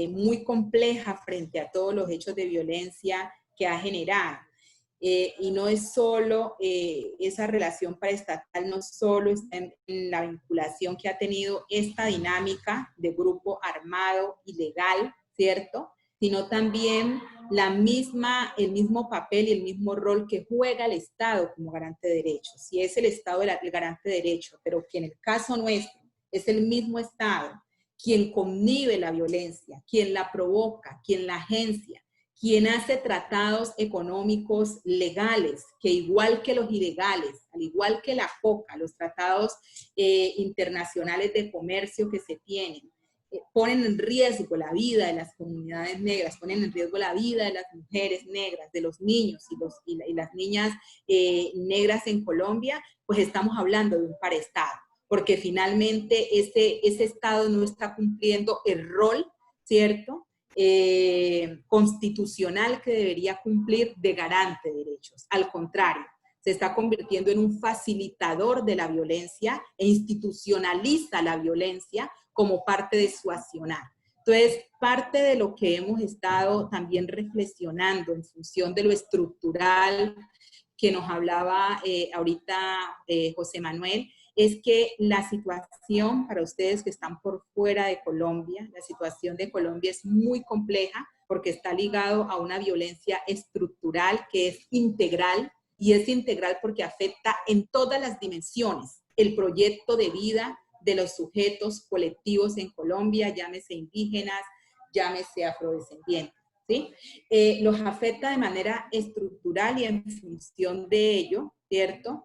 muy compleja frente a todos los hechos de violencia que ha generado. y no es solo esa relación paraestatal, no solo está en la vinculación que ha tenido esta dinámica de grupo armado ilegal, ¿cierto? Sino también el mismo papel y el mismo rol que juega el Estado como garante de derechos. Si es el Estado el garante de derechos, pero que en el caso nuestro es el mismo Estado quien connive la violencia, quien la provoca, quien la agencia, quien hace tratados económicos legales, que igual que los ilegales, al igual que la COCA, los tratados internacionales de comercio que se tienen, ponen en riesgo la vida de las comunidades negras, ponen en riesgo la vida de las mujeres negras, de los niños y las niñas negras en Colombia, pues estamos hablando de un paraestado, porque finalmente ese Estado no está cumpliendo el rol, ¿cierto?, constitucional que debería cumplir de garante de derechos. Al contrario, se está convirtiendo en un facilitador de la violencia e institucionaliza la violencia como parte de su accionar. Entonces, parte de lo que hemos estado también reflexionando en función de lo estructural que nos hablaba ahorita José Manuel, es que la situación para ustedes que están por fuera de Colombia, la situación de Colombia es muy compleja porque está ligado a una violencia estructural que es integral, y es integral porque afecta en todas las dimensiones el proyecto de vida de los sujetos colectivos en Colombia, llámese indígenas, llámese afrodescendientes, ¿sí? Los afecta de manera estructural y en función de ello, ¿cierto?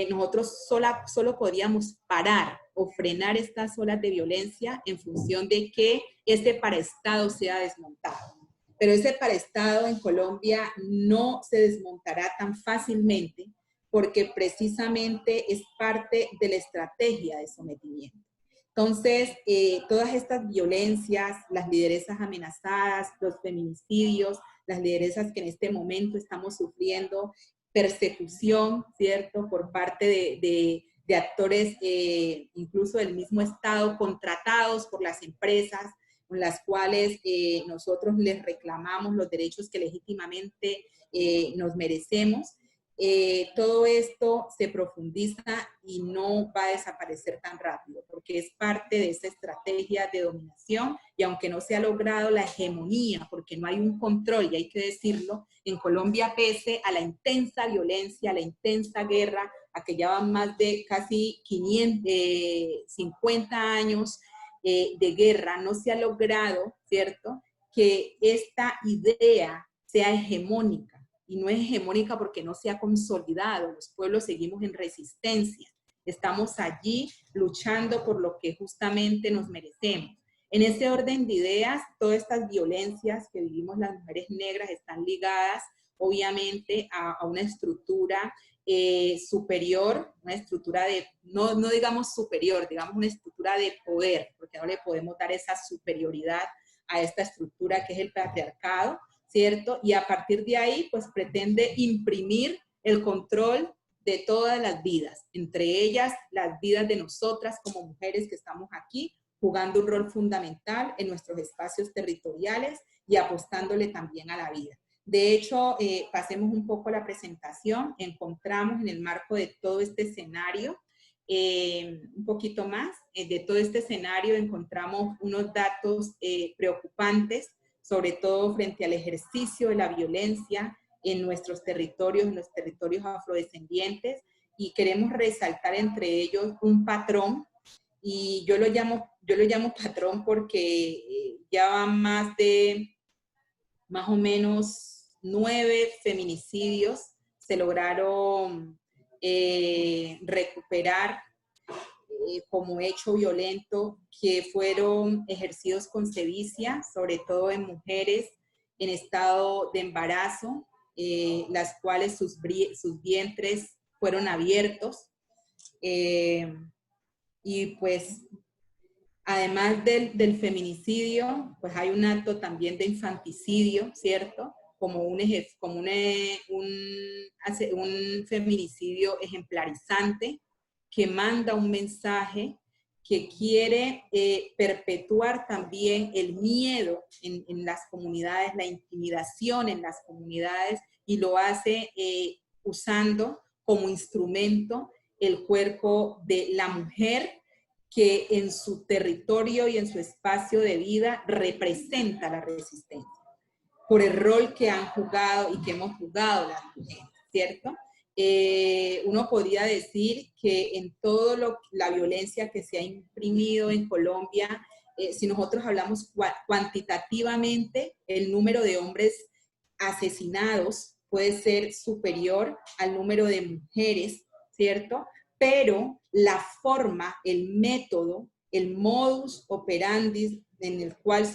Nosotros solo podríamos parar o frenar estas olas de violencia en función de que este paraestado sea desmontado. Pero ese paraestado en Colombia no se desmontará tan fácilmente porque precisamente es parte de la estrategia de sometimiento. Entonces, todas estas violencias, las lideresas amenazadas, los feminicidios, las lideresas que en este momento estamos sufriendo persecución, ¿cierto?, por parte de actores, incluso del mismo Estado, contratados por las empresas, con las cuales nosotros les reclamamos los derechos que legítimamente nos merecemos. Todo esto se profundiza y no va a desaparecer tan rápido, porque es parte de esa estrategia de dominación, y aunque no se ha logrado la hegemonía, porque no hay un control, y hay que decirlo, en Colombia, pese a la intensa violencia, a la intensa guerra, a que ya van más de casi 50 años de guerra, no se ha logrado, ¿cierto?, que esta idea sea hegemónica. Y no es hegemónica porque no se ha consolidado. Los pueblos seguimos en resistencia. Estamos allí luchando por lo que justamente nos merecemos. En ese orden de ideas, todas estas violencias que vivimos las mujeres negras están ligadas, obviamente, a una estructura superior, una estructura de, no digamos superior, digamos una estructura de poder, porque no le podemos dar esa superioridad a esta estructura que es el patriarcado, ¿cierto? Y a partir de ahí, pues pretende imprimir el control de todas las vidas, entre ellas las vidas de nosotras como mujeres que estamos aquí, jugando un rol fundamental en nuestros espacios territoriales y apostándole también a la vida. De hecho, pasemos un poco la presentación, encontramos en el marco de todo este escenario, un poquito más, de todo este escenario encontramos unos datos preocupantes, sobre todo frente al ejercicio de la violencia en nuestros territorios, en los territorios afrodescendientes, y queremos resaltar entre ellos un patrón, y yo lo llamo patrón porque ya van más o menos 9 feminicidios se lograron recuperar como hecho violento, que fueron ejercidos con sevicia, sobre todo en mujeres en estado de embarazo, las cuales sus vientres fueron abiertos. Y pues, además del feminicidio, pues hay un acto también de infanticidio, ¿cierto? Como un feminicidio ejemplarizante que manda un mensaje que quiere perpetuar también el miedo en las comunidades, la intimidación en las comunidades, y lo hace usando como instrumento el cuerpo de la mujer, que en su territorio y en su espacio de vida representa la resistencia, por el rol que han jugado y que hemos jugado las mujeres, ¿cierto? Uno podría decir que en todo la violencia que se ha imprimido en Colombia, si nosotros hablamos cuantitativamente, el número de hombres asesinados puede ser superior al número de mujeres, ¿cierto? Pero la forma, el método, el modus operandi en el cual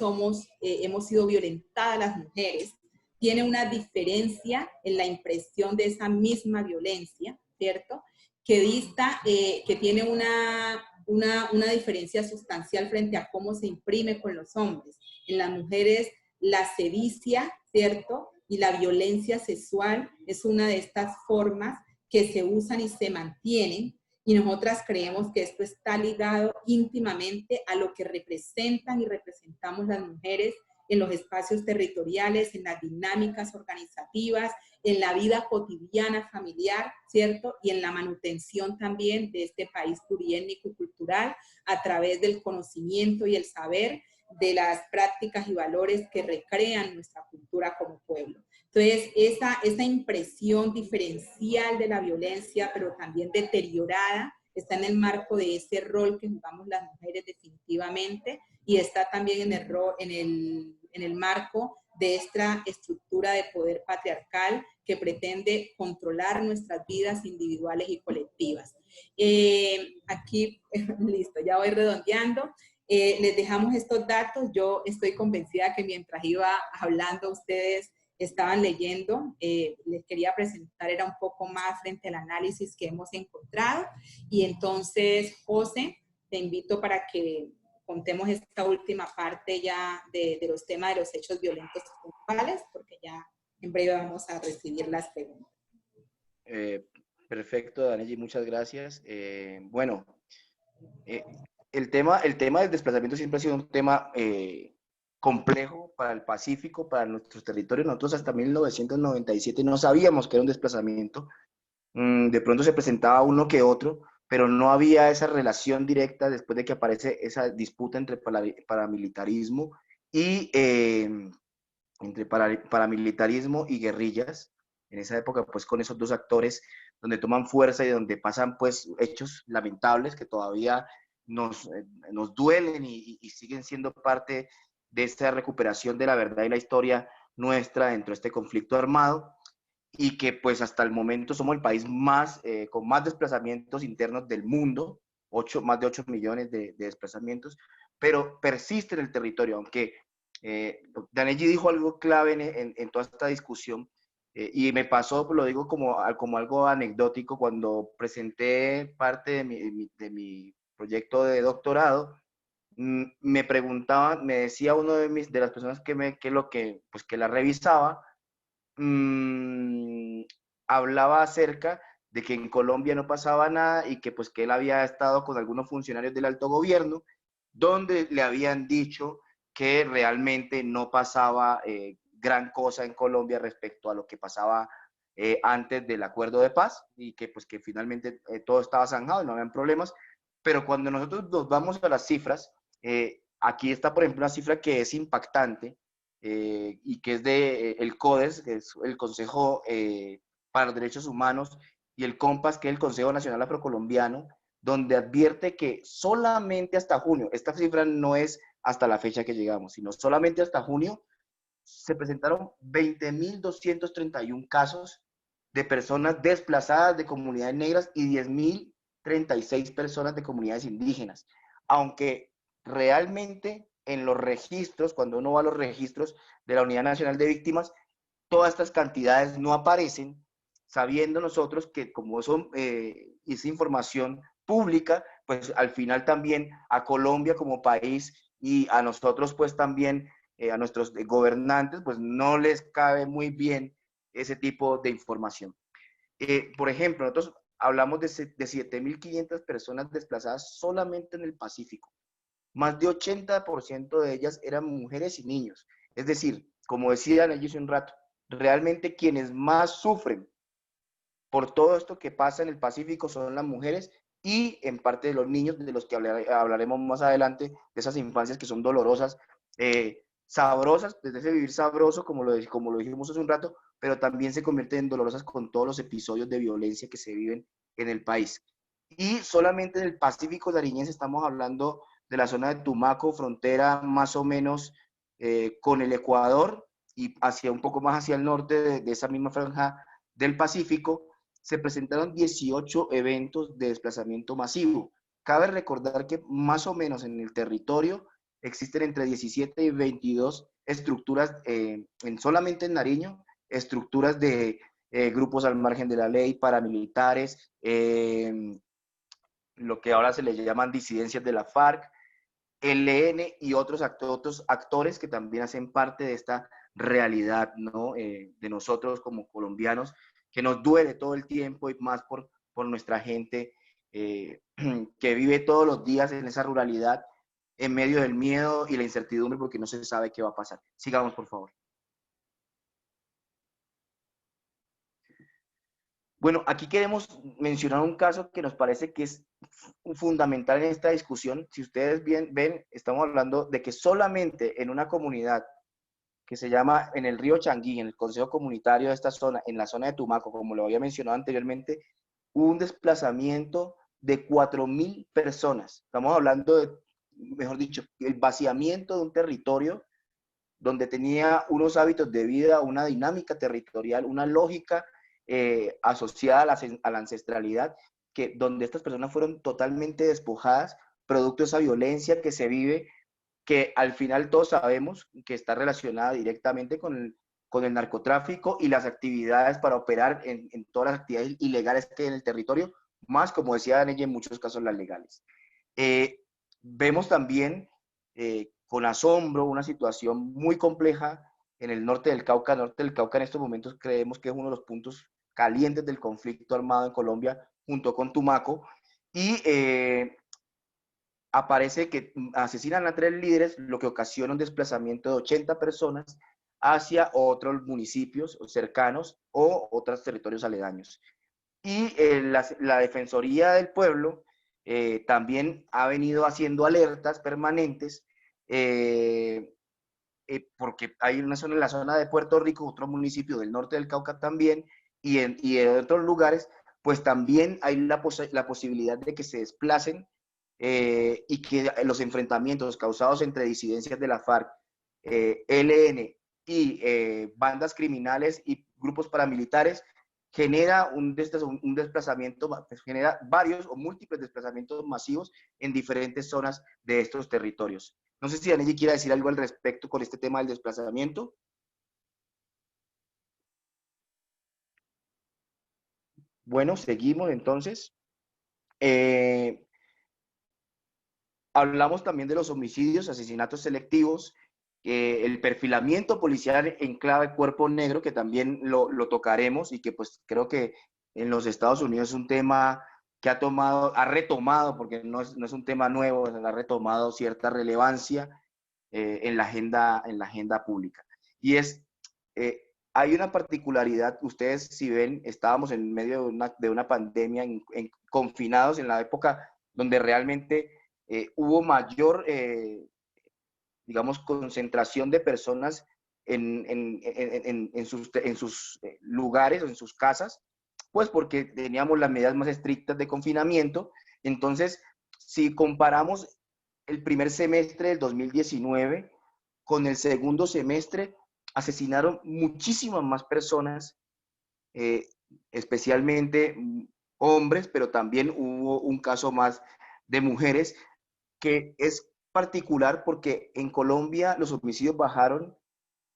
hemos sido violentadas las mujeres, tiene una diferencia en la impresión de esa misma violencia, ¿cierto? Que tiene una diferencia sustancial frente a cómo se imprime con los hombres. En las mujeres, la sevicia, ¿cierto? Y la violencia sexual es una de estas formas que se usan y se mantienen, y nosotras creemos que esto está ligado íntimamente a lo que representan y representamos las mujeres en los espacios territoriales, en las dinámicas organizativas, en la vida cotidiana familiar, ¿cierto? Y en la manutención también de este país pluriétnico y cultural a través del conocimiento y el saber de las prácticas y valores que recrean nuestra cultura como pueblo. Entonces, esa impresión diferencial de la violencia, pero también deteriorada, está en el marco de ese rol que jugamos las mujeres definitivamente, y está también en el marco de esta estructura de poder patriarcal que pretende controlar nuestras vidas individuales y colectivas. Aquí, listo, ya voy redondeando. Les dejamos estos datos. Yo estoy convencida que mientras iba hablando ustedes estaban leyendo. Les quería presentar, era un poco más frente al análisis que hemos encontrado. Y entonces, José, te invito para que contemos esta última parte ya de los temas de los hechos violentos puntuales, porque ya en breve vamos a recibir las preguntas. Perfecto, Daneji, muchas gracias. Bueno, el tema del desplazamiento siempre ha sido un tema complejo para el Pacífico, para nuestros territorios. Nosotros hasta 1997 no sabíamos que era un desplazamiento. De pronto se presentaba uno que otro, pero no había esa relación directa después de que aparece esa disputa entre paramilitarismo y paramilitarismo y guerrillas. En esa época, pues con esos dos actores, donde toman fuerza y donde pasan pues hechos lamentables que todavía nos duelen y siguen siendo parte de esta recuperación de la verdad y la historia nuestra dentro de este conflicto armado, y que pues hasta el momento somos el país con más desplazamientos internos del mundo, más de 8 millones de desplazamientos, pero persiste en el territorio, aunque Daneji dijo algo clave en toda esta discusión, y me pasó, lo digo como algo anecdótico, cuando presenté parte de mi proyecto de doctorado. Me preguntaban, me decía uno de las personas que la revisaba, hablaba acerca de que en Colombia no pasaba nada y que pues que él había estado con algunos funcionarios del alto gobierno donde le habían dicho que realmente no pasaba gran cosa en Colombia respecto a lo que pasaba antes del acuerdo de paz, y que pues que finalmente todo estaba zanjado y no habían problemas. Pero cuando nosotros nos vamos a las cifras, aquí está por ejemplo una cifra que es impactante, y que es de el CODES, que es el Consejo para los Derechos Humanos, y el COMPAS, que es el Consejo Nacional Afrocolombiano, donde advierte que solamente hasta junio, esta cifra no es hasta la fecha que llegamos, sino solamente hasta junio, se presentaron 20.231 casos de personas desplazadas de comunidades negras y 10.036 personas de comunidades indígenas. Aunque realmente en los registros, cuando uno va a los registros de la Unidad Nacional de Víctimas, todas estas cantidades no aparecen, sabiendo nosotros que como son esa información pública, pues al final también a Colombia como país y a nosotros pues también, a nuestros gobernantes, pues no les cabe muy bien ese tipo de información. Por ejemplo, nosotros hablamos de 7.500 personas desplazadas solamente en el Pacífico. Más de 80% de ellas eran mujeres y niños. Es decir, como decían ellos un rato, realmente quienes más sufren por todo esto que pasa en el Pacífico son las mujeres y en parte de los niños, de los que hablaremos más adelante, de esas infancias que son dolorosas, sabrosas, desde ese vivir sabroso, como lo dijimos hace un rato, pero también se convierten en dolorosas con todos los episodios de violencia que se viven en el país. Y solamente en el Pacífico nariñense estamos hablando de la zona de Tumaco, frontera más o menos con el Ecuador y hacia un poco más hacia el norte de esa misma franja del Pacífico, se presentaron 18 eventos de desplazamiento masivo. Cabe recordar que más o menos en el territorio existen entre 17 y 22 estructuras, solamente en Nariño, estructuras de grupos al margen de la ley, paramilitares, lo que ahora se le llaman disidencias de la FARC, el ELN y otros actores que también hacen parte de esta realidad, ¿no? De nosotros como colombianos, que nos duele todo el tiempo y más por nuestra gente que vive todos los días en esa ruralidad, en medio del miedo y la incertidumbre porque no se sabe qué va a pasar. Sigamos, por favor. Bueno, aquí queremos mencionar un caso que nos parece que es fundamental en esta discusión. Si ustedes ven, estamos hablando de que solamente en una comunidad que se llama en el río Changuí, en el consejo comunitario de esta zona, en la zona de Tumaco, como lo había mencionado anteriormente, hubo un desplazamiento de 4.000 personas. Estamos hablando de, mejor dicho, el vaciamiento de un territorio donde tenía unos hábitos de vida, una dinámica territorial, una lógica asociada a la ancestralidad, donde estas personas fueron totalmente despojadas, producto de esa violencia que se vive, que al final todos sabemos que está relacionada directamente con el narcotráfico y las actividades para operar en todas las actividades ilegales que hay en el territorio, más, como decía Daniel, en muchos casos las legales. Vemos también con asombro una situación muy compleja en el norte del Cauca. Norte del Cauca en estos momentos creemos que es uno de los puntos calientes del conflicto armado en Colombia, junto con Tumaco, y aparece que asesinan a 3 líderes, lo que ocasiona un desplazamiento de 80 personas hacia otros municipios cercanos o otros territorios aledaños. Y la Defensoría del Pueblo también ha venido haciendo alertas permanentes porque hay una zona en la zona de Puerto Rico, otro municipio del norte del Cauca también, y en otros lugares, pues también hay la posibilidad de que se desplacen y que los enfrentamientos causados entre disidencias de la FARC, ELN y bandas criminales y grupos paramilitares genera un desplazamiento, genera varios o múltiples desplazamientos masivos en diferentes zonas de estos territorios. No sé si Angie quiere decir algo al respecto con este tema del desplazamiento. Bueno, seguimos entonces. Hablamos también de los homicidios, asesinatos selectivos, el perfilamiento policial en clave cuerpo negro, que también lo tocaremos y que pues creo que en los Estados Unidos es un tema que ha retomado, porque no es un tema nuevo, ha retomado cierta relevancia en la agenda pública. Y hay una particularidad, ustedes si ven, estábamos en medio de una pandemia, confinados en la época donde realmente hubo mayor, digamos, concentración de personas en sus lugares o en sus casas, pues porque teníamos las medidas más estrictas de confinamiento. Entonces, si comparamos el primer semestre del 2019 con el segundo semestre, asesinaron muchísimas más personas, especialmente hombres, pero también hubo un caso más de mujeres, que es particular porque en Colombia los homicidios bajaron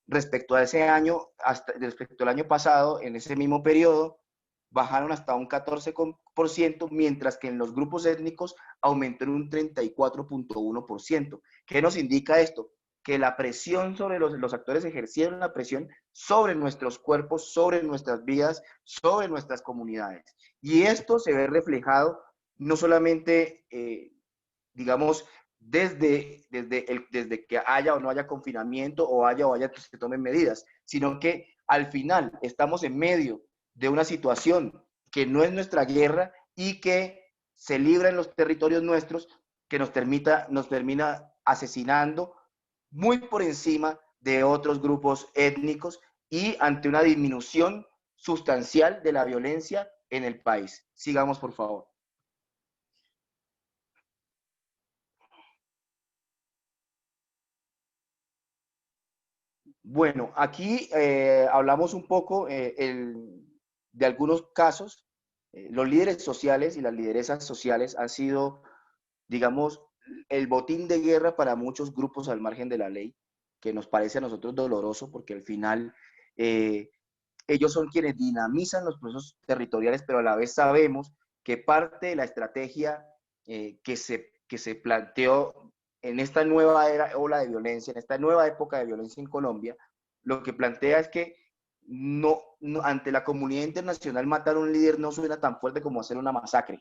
respecto a ese año, respecto al año pasado, en ese mismo periodo, bajaron hasta un 14%, mientras que en los grupos étnicos aumentó en un 34.1%. ¿Qué nos indica esto? que la presión sobre los actores ejercieron la presión sobre nuestros cuerpos, sobre nuestras vidas, sobre nuestras comunidades. Y esto se ve reflejado no solamente, digamos, desde que haya o no haya confinamiento o haya que se tomen medidas, sino que al final estamos en medio de una situación que no es nuestra guerra y que se libra en los territorios nuestros, que nos termina asesinando muy por encima de otros grupos étnicos y ante una disminución sustancial de la violencia en el país. Sigamos, por favor. Bueno, aquí hablamos un poco de algunos casos. Los líderes sociales y las lideresas sociales han sido, digamos, el botín de guerra para muchos grupos al margen de la ley, que nos parece a nosotros doloroso porque al final eh, ellos son quienes dinamizan los procesos territoriales, pero a la vez sabemos que parte de la estrategia que se planteó en esta nueva ola de violencia, en esta nueva época de violencia en Colombia, lo que plantea es que ante la comunidad internacional matar a un líder no suena tan fuerte como hacer una masacre.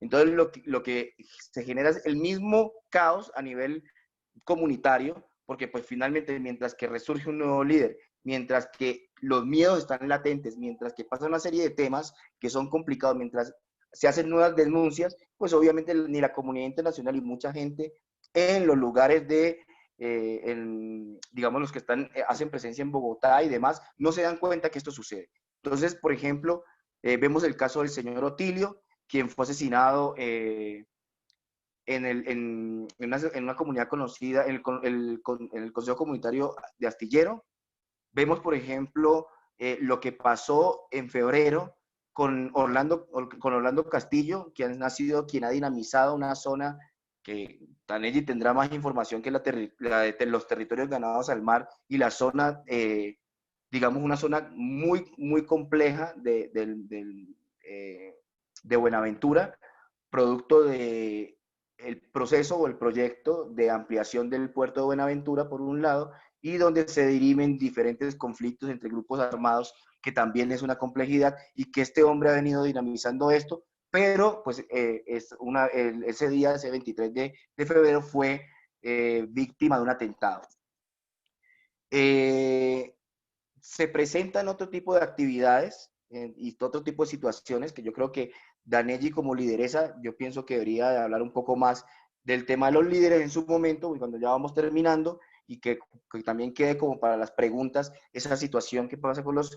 Entonces lo que se genera es el mismo caos a nivel comunitario, porque pues finalmente mientras que resurge un nuevo líder, mientras que los miedos están latentes, mientras que pasa una serie de temas que son complicados, mientras se hacen nuevas denuncias, pues obviamente ni la comunidad internacional y mucha gente en los lugares digamos, los que hacen presencia en Bogotá y demás, no se dan cuenta que esto sucede. Entonces, por ejemplo, vemos el caso del señor Otilio, quien fue asesinado en una comunidad conocida, en el Consejo Comunitario de Astillero. Vemos, por ejemplo, lo que pasó en febrero con Orlando Castillo, quien ha sido quien ha dinamizado una zona que Tanegi tendrá más información que la de los territorios ganados al mar y la zona, digamos, una zona muy, muy compleja de Buenaventura, producto de el proceso o el proyecto de ampliación del puerto de Buenaventura, por un lado, y donde se dirimen diferentes conflictos entre grupos armados, que también es una complejidad, y que este hombre ha venido dinamizando esto, pero pues ese día, ese 23 de febrero, fue víctima de un atentado. Se presentan otro tipo de actividades y otro tipo de situaciones que yo creo que Danelli como lideresa, yo pienso que debería de hablar un poco más del tema de los líderes en su momento, cuando ya vamos terminando, y que también quede como para las preguntas esa situación que pasa con los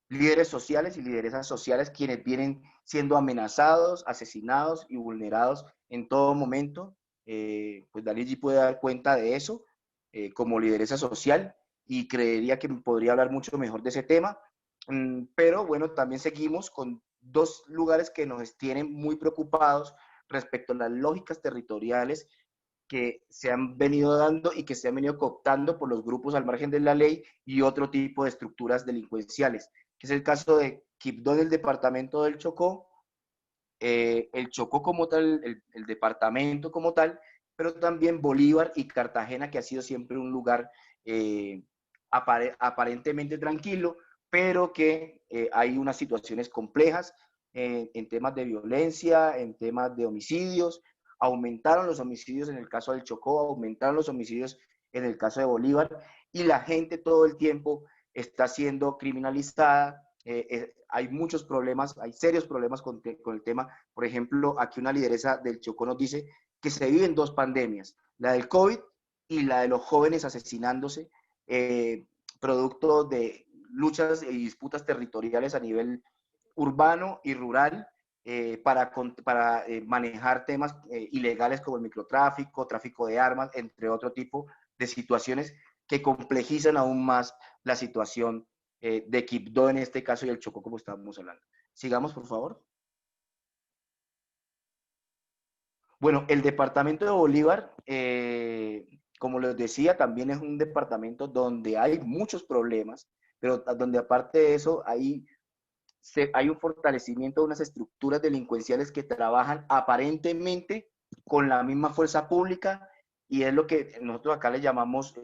líderes sociales y lideresas sociales, quienes vienen siendo amenazados, asesinados y vulnerados en todo momento. Pues Danelli puede dar cuenta de eso como lideresa social, y creería que podría hablar mucho mejor de ese tema. Pero bueno, también seguimos con dos lugares que nos tienen muy preocupados respecto a las lógicas territoriales que se han venido dando y que se han venido cooptando por los grupos al margen de la ley y otro tipo de estructuras delincuenciales, que es el caso de Quibdó del departamento del Chocó, el Chocó como tal, el departamento como tal, pero también Bolívar y Cartagena, que ha sido siempre un lugar aparentemente tranquilo, pero que hay unas situaciones complejas en temas de violencia, en temas de homicidios. Aumentaron los homicidios en el caso del Chocó, aumentaron los homicidios en el caso de Bolívar, y la gente todo el tiempo está siendo criminalizada. Hay muchos problemas, hay serios problemas con el tema. Por ejemplo, aquí una lideresa del Chocó nos dice que se viven dos pandemias, la del COVID y la de los jóvenes asesinándose, producto de luchas y disputas territoriales a nivel urbano y rural, para manejar temas ilegales como el microtráfico, tráfico de armas, entre otro tipo de situaciones que complejizan aún más la situación de Quibdó en este caso y el Chocó como estábamos hablando. Sigamos, por favor. Bueno, el departamento de Bolívar, como les decía, también es un departamento donde hay muchos problemas, pero donde aparte de eso hay un fortalecimiento de unas estructuras delincuenciales que trabajan aparentemente con la misma fuerza pública, y es lo que nosotros acá le llamamos,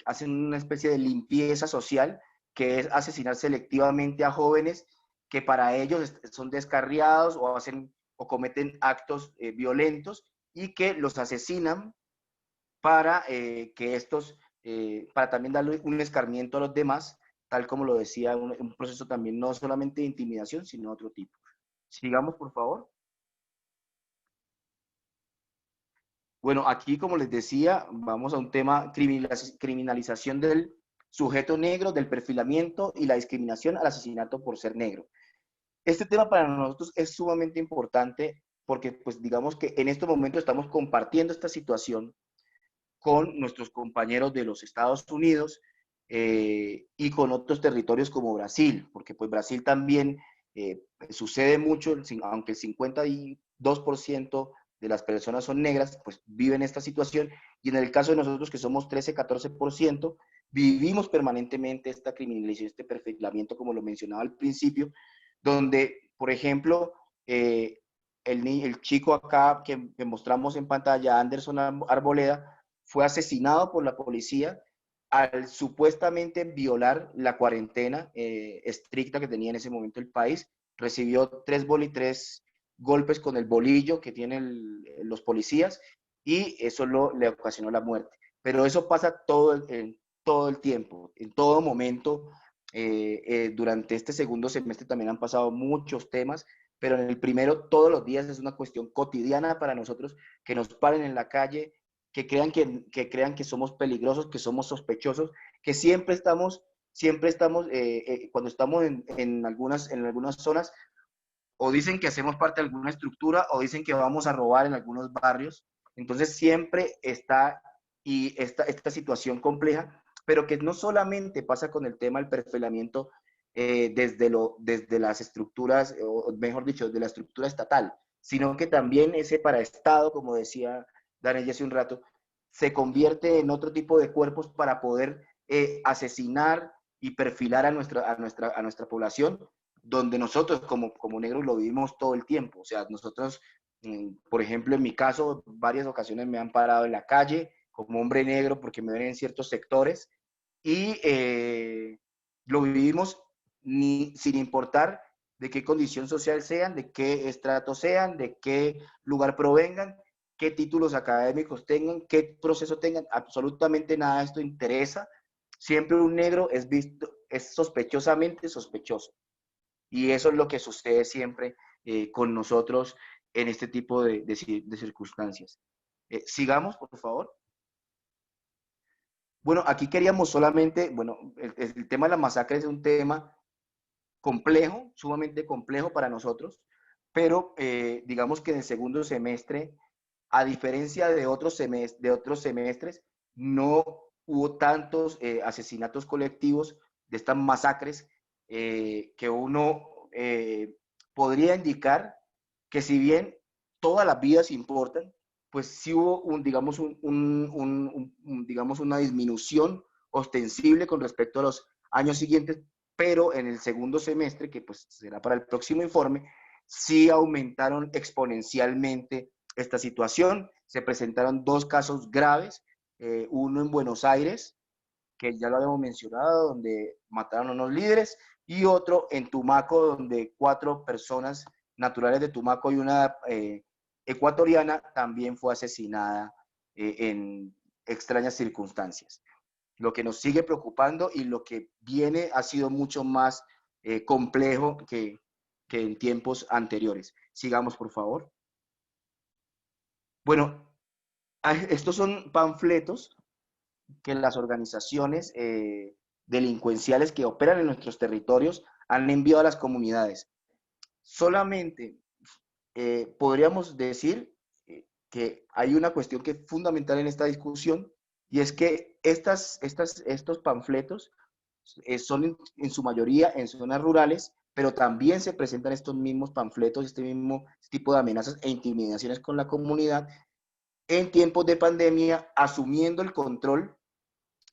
hacen una especie de limpieza social, que es asesinar selectivamente a jóvenes que para ellos son descarriados o hacen o cometen actos violentos, y que los asesinan para que estos, para también darle un escarmiento a los demás, tal como lo decía, un proceso también no solamente de intimidación, sino otro tipo. Sigamos, por favor. Bueno, aquí, como les decía, vamos a un tema, criminalización del sujeto negro, del perfilamiento y la discriminación al asesinato por ser negro. Este tema para nosotros es sumamente importante porque, pues, digamos que en este momento estamos compartiendo esta situación con nuestros compañeros de los Estados Unidos y con otros territorios como Brasil, porque pues Brasil también sucede mucho, aunque el 52% de las personas son negras, pues viven esta situación, y en el caso de nosotros que somos 13-14%, vivimos permanentemente esta criminalización, este perfilamiento, como lo mencionaba al principio, donde, por ejemplo, el chico acá que mostramos en pantalla, Anderson Arboleda, fue asesinado por la policía al supuestamente violar la cuarentena estricta que tenía en ese momento el país. Recibió tres golpes con el bolillo que tienen los policías, y eso le ocasionó la muerte. Pero eso pasa todo el tiempo, en todo momento. Durante este segundo semestre también han pasado muchos temas, pero en el primero todos los días es una cuestión cotidiana para nosotros, que nos paren en la calle, que crean que somos peligrosos, que somos sospechosos, que siempre estamos cuando estamos en algunas zonas, o dicen que hacemos parte de alguna estructura, o dicen que vamos a robar en algunos barrios. Entonces siempre está y esta situación compleja, pero que no solamente pasa con el tema del perfilamiento desde las estructuras, o mejor dicho, de la estructura estatal, sino que también ese paraestado, como decía Daniel hace un rato, se convierte en otro tipo de cuerpos para poder asesinar y perfilar a nuestra población, donde nosotros como negros lo vivimos todo el tiempo. O sea, nosotros, por ejemplo, en mi caso, varias ocasiones me han parado en la calle como hombre negro porque me ven en ciertos sectores, y lo vivimos sin importar de qué condición social sean, de qué estrato sean, de qué lugar provengan, qué títulos académicos tengan, qué proceso tengan, absolutamente nada de esto interesa. Siempre un negro es visto, es sospechosamente sospechoso. Y eso es lo que sucede siempre con nosotros en este tipo de circunstancias. Sigamos, por favor. Bueno, aquí queríamos solamente, bueno, el tema de la masacre es un tema complejo, sumamente complejo para nosotros, pero digamos que en el segundo semestre, a diferencia de otros semestres, no hubo tantos asesinatos colectivos, de estas masacres, que uno podría indicar que, si bien todas las vidas importan, pues sí hubo digamos una disminución ostensible con respecto a los años siguientes, pero en el segundo semestre, que pues será para el próximo informe, sí aumentaron exponencialmente esta situación. Se presentaron dos casos graves, uno en Buenos Aires, que ya lo habíamos mencionado, donde mataron a unos líderes, y otro en Tumaco, donde 4 personas naturales de Tumaco y una ecuatoriana también fue asesinada en extrañas circunstancias. Lo que nos sigue preocupando y lo que viene ha sido mucho más complejo que en tiempos anteriores. Sigamos, por favor. Bueno, estos son panfletos que las organizaciones delincuenciales que operan en nuestros territorios han enviado a las comunidades. Solamente podríamos decir que hay una cuestión que es fundamental en esta discusión, y es que estos panfletos son en su mayoría en zonas rurales, pero también se presentan estos mismos panfletos, este mismo tipo de amenazas e intimidaciones con la comunidad en tiempos de pandemia, asumiendo el control,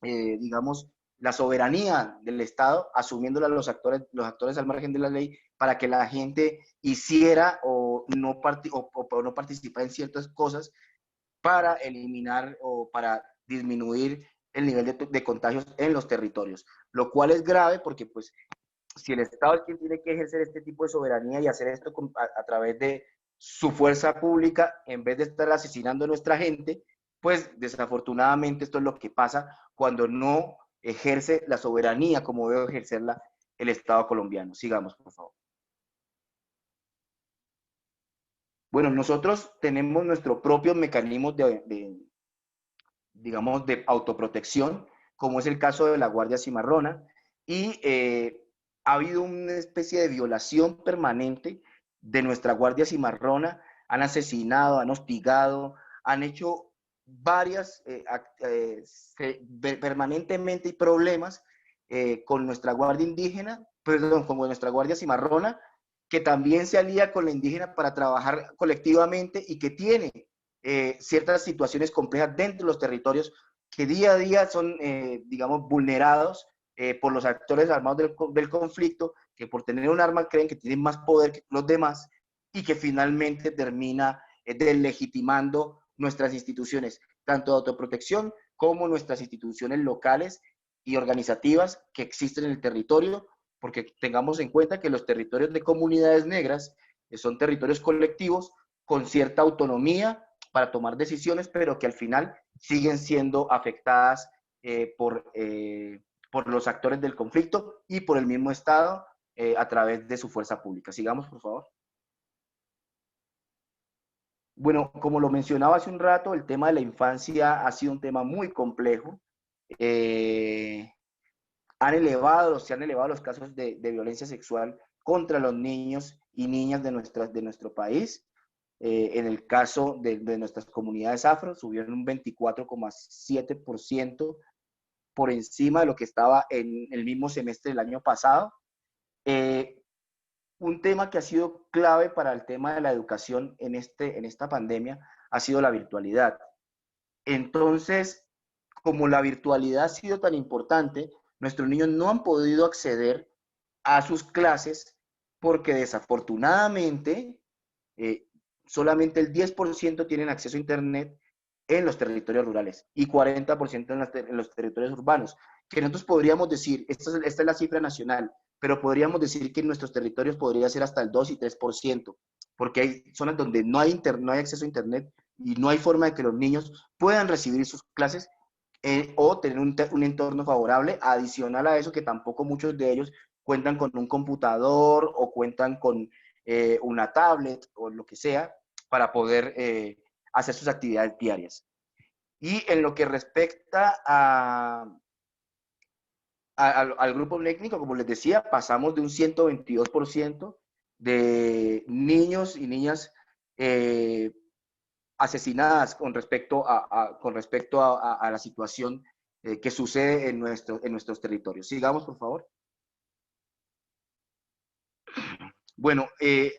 digamos, la soberanía del Estado, asumiéndola los actores al margen de la ley, para que la gente hiciera o no participara en ciertas cosas para eliminar o para disminuir el nivel de contagios en los territorios, lo cual es grave porque pues si el Estado es quien tiene que ejercer este tipo de soberanía y hacer esto a través de su fuerza pública, en vez de estar asesinando a nuestra gente, pues desafortunadamente esto es lo que pasa cuando no ejerce la soberanía como debe ejercerla el Estado colombiano. Sigamos, por favor. Bueno, nosotros tenemos nuestros propios mecanismos digamos, de autoprotección, como es el caso de la Guardia Cimarrona, y ha habido una especie de violación permanente de nuestra Guardia Cimarrona. Han asesinado, han hostigado, han hecho varias permanentemente problemas con nuestra Guardia Indígena, perdón, con nuestra Guardia Cimarrona, que también se alía con la indígena para trabajar colectivamente y que tiene ciertas situaciones complejas dentro de los territorios que día a día son, digamos, vulnerados por los actores armados del conflicto, que por tener un arma creen que tienen más poder que los demás y que finalmente termina deslegitimando nuestras instituciones, tanto de autoprotección como nuestras instituciones locales y organizativas que existen en el territorio, porque tengamos en cuenta que los territorios de comunidades negras son territorios colectivos con cierta autonomía para tomar decisiones, pero que al final siguen siendo afectadas por los actores del conflicto y por el mismo Estado a través de su fuerza pública. Sigamos, por favor. Bueno, como lo mencionaba hace un rato, el tema de la infancia ha sido un tema muy complejo. Se han elevado los casos de violencia sexual contra los niños y niñas de nuestro país. En el caso de nuestras comunidades afro, subieron un 24,7% por encima de lo que estaba en el mismo semestre del año pasado. Un tema que ha sido clave para el tema de la educación en esta pandemia ha sido la virtualidad. Entonces, como la virtualidad ha sido tan importante, nuestros niños no han podido acceder a sus clases porque desafortunadamente solamente el 10% tienen acceso a Internet en los territorios rurales y 40% en los territorios urbanos. Que nosotros podríamos decir, esta es la cifra nacional, pero podríamos decir que en nuestros territorios podría ser hasta el 2 y 3%, porque hay zonas donde no hay acceso a Internet y no hay forma de que los niños puedan recibir sus clases o tener un entorno favorable. Adicional a eso, que tampoco muchos de ellos cuentan con un computador o cuentan con una tablet o lo que sea para poder hacer sus actividades diarias. Y en lo que respecta al grupo técnico, como les decía, pasamos de un 122% de niños y niñas asesinadas con respecto a la situación que sucede en nuestros territorios. Sigamos, por favor. Bueno,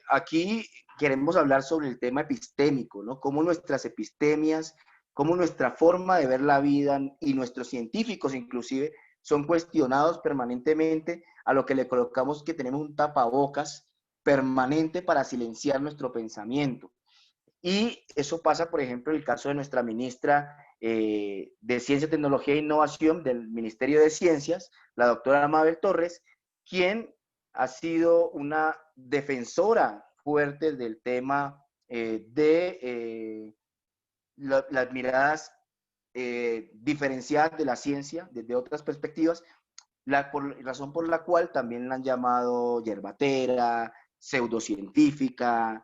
aquí queremos hablar sobre el tema epistémico, ¿no? Cómo nuestras epistemias, cómo nuestra forma de ver la vida y nuestros científicos inclusive son cuestionados permanentemente, a lo que le colocamos que tenemos un tapabocas permanente para silenciar nuestro pensamiento. Y eso pasa, por ejemplo, en el caso de nuestra ministra de Ciencia, Tecnología e Innovación del Ministerio de Ciencias, la doctora Mabel Torres, quien ha sido una defensora fuerte del tema de las miradas diferenciadas de la ciencia desde otras perspectivas, razón por la cual también la han llamado yerbatera, pseudocientífica,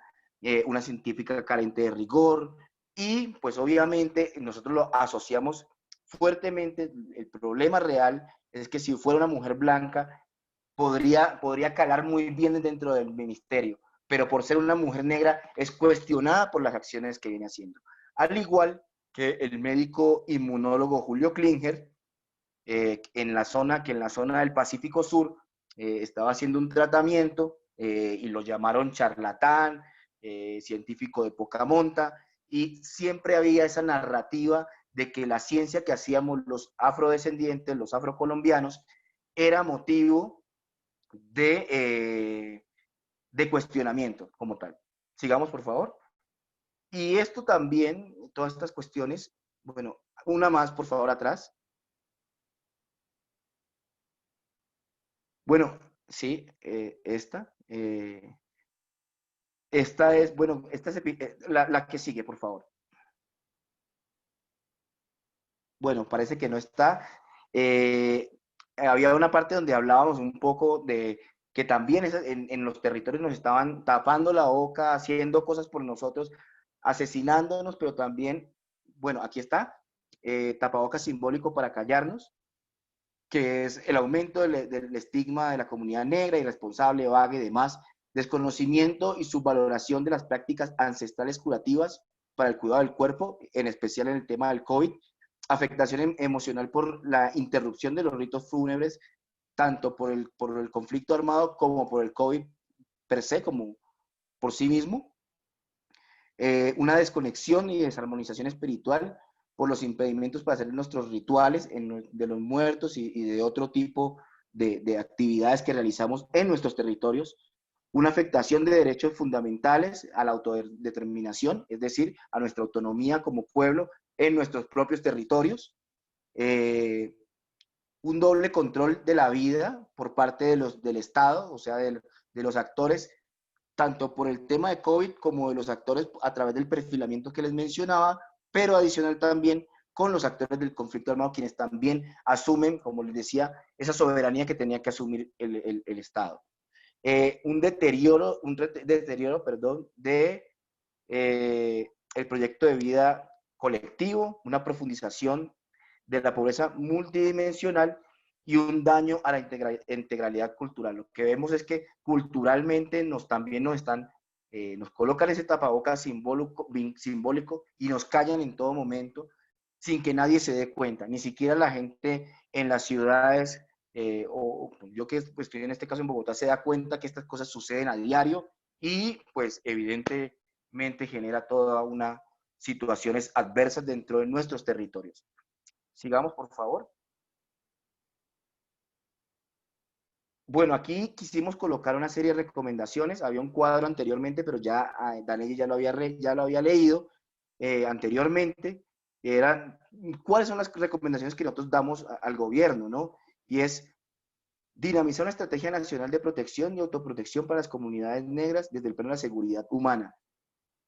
una científica carente de rigor, y pues obviamente nosotros lo asociamos fuertemente. El problema real es que si fuera una mujer blanca, podría calar muy bien dentro del ministerio, pero por ser una mujer negra es cuestionada por las acciones que viene haciendo. Al igual que el médico inmunólogo Julio Klinger, en la zona del Pacífico Sur estaba haciendo un tratamiento y lo llamaron charlatán, científico de poca monta, y siempre había esa narrativa de que la ciencia que hacíamos los afrodescendientes, los afrocolombianos, era motivo de cuestionamiento como tal. Sigamos, por favor. Y esto también, todas estas cuestiones, bueno, una más, por favor, atrás. Bueno, sí, esta es, bueno, esta es la que sigue, por favor. Bueno, parece que no está. Había una parte donde hablábamos un poco de que también en los territorios nos estaban tapando la boca, haciendo cosas por nosotros, asesinándonos, pero también, bueno, aquí está, tapabocas simbólico para callarnos, que es el aumento del estigma de la comunidad negra, irresponsable, vaga y demás, desconocimiento y subvaloración de las prácticas ancestrales curativas para el cuidado del cuerpo, en especial en el tema del COVID, afectación emocional por la interrupción de los ritos fúnebres, tanto por el conflicto armado como por el COVID per se, como por sí mismo, una desconexión y desarmonización espiritual por los impedimentos para hacer nuestros rituales de los muertos y de otro tipo de actividades que realizamos en nuestros territorios, una afectación de derechos fundamentales a la autodeterminación, es decir, a nuestra autonomía como pueblo en nuestros propios territorios, un doble control de la vida por parte del Estado, o sea, de los actores, tanto por el tema de COVID como de los actores a través del perfilamiento que les mencionaba, pero adicional también con los actores del conflicto armado, quienes también asumen, como les decía, esa soberanía que tenía que asumir el Estado. Un deterioro, perdón, de el proyecto de vida colectivo, una profundización de la pobreza multidimensional y un daño a la integralidad cultural. Lo que vemos es que culturalmente también nos colocan ese tapabocas simbólico y nos callan en todo momento sin que nadie se dé cuenta, ni siquiera la gente en las ciudades, o yo que pues, estoy en este caso en Bogotá, se da cuenta que estas cosas suceden a diario y pues evidentemente genera toda una situaciones adversas dentro de nuestros territorios. Sigamos, por favor. Bueno, aquí quisimos colocar una serie de recomendaciones. Había un cuadro anteriormente, pero ya Daniel ya lo había leído anteriormente. Eran, ¿cuáles son las recomendaciones que nosotros damos al gobierno, no? Y es dinamizar una estrategia nacional de protección y autoprotección para las comunidades negras desde el plano de la seguridad humana.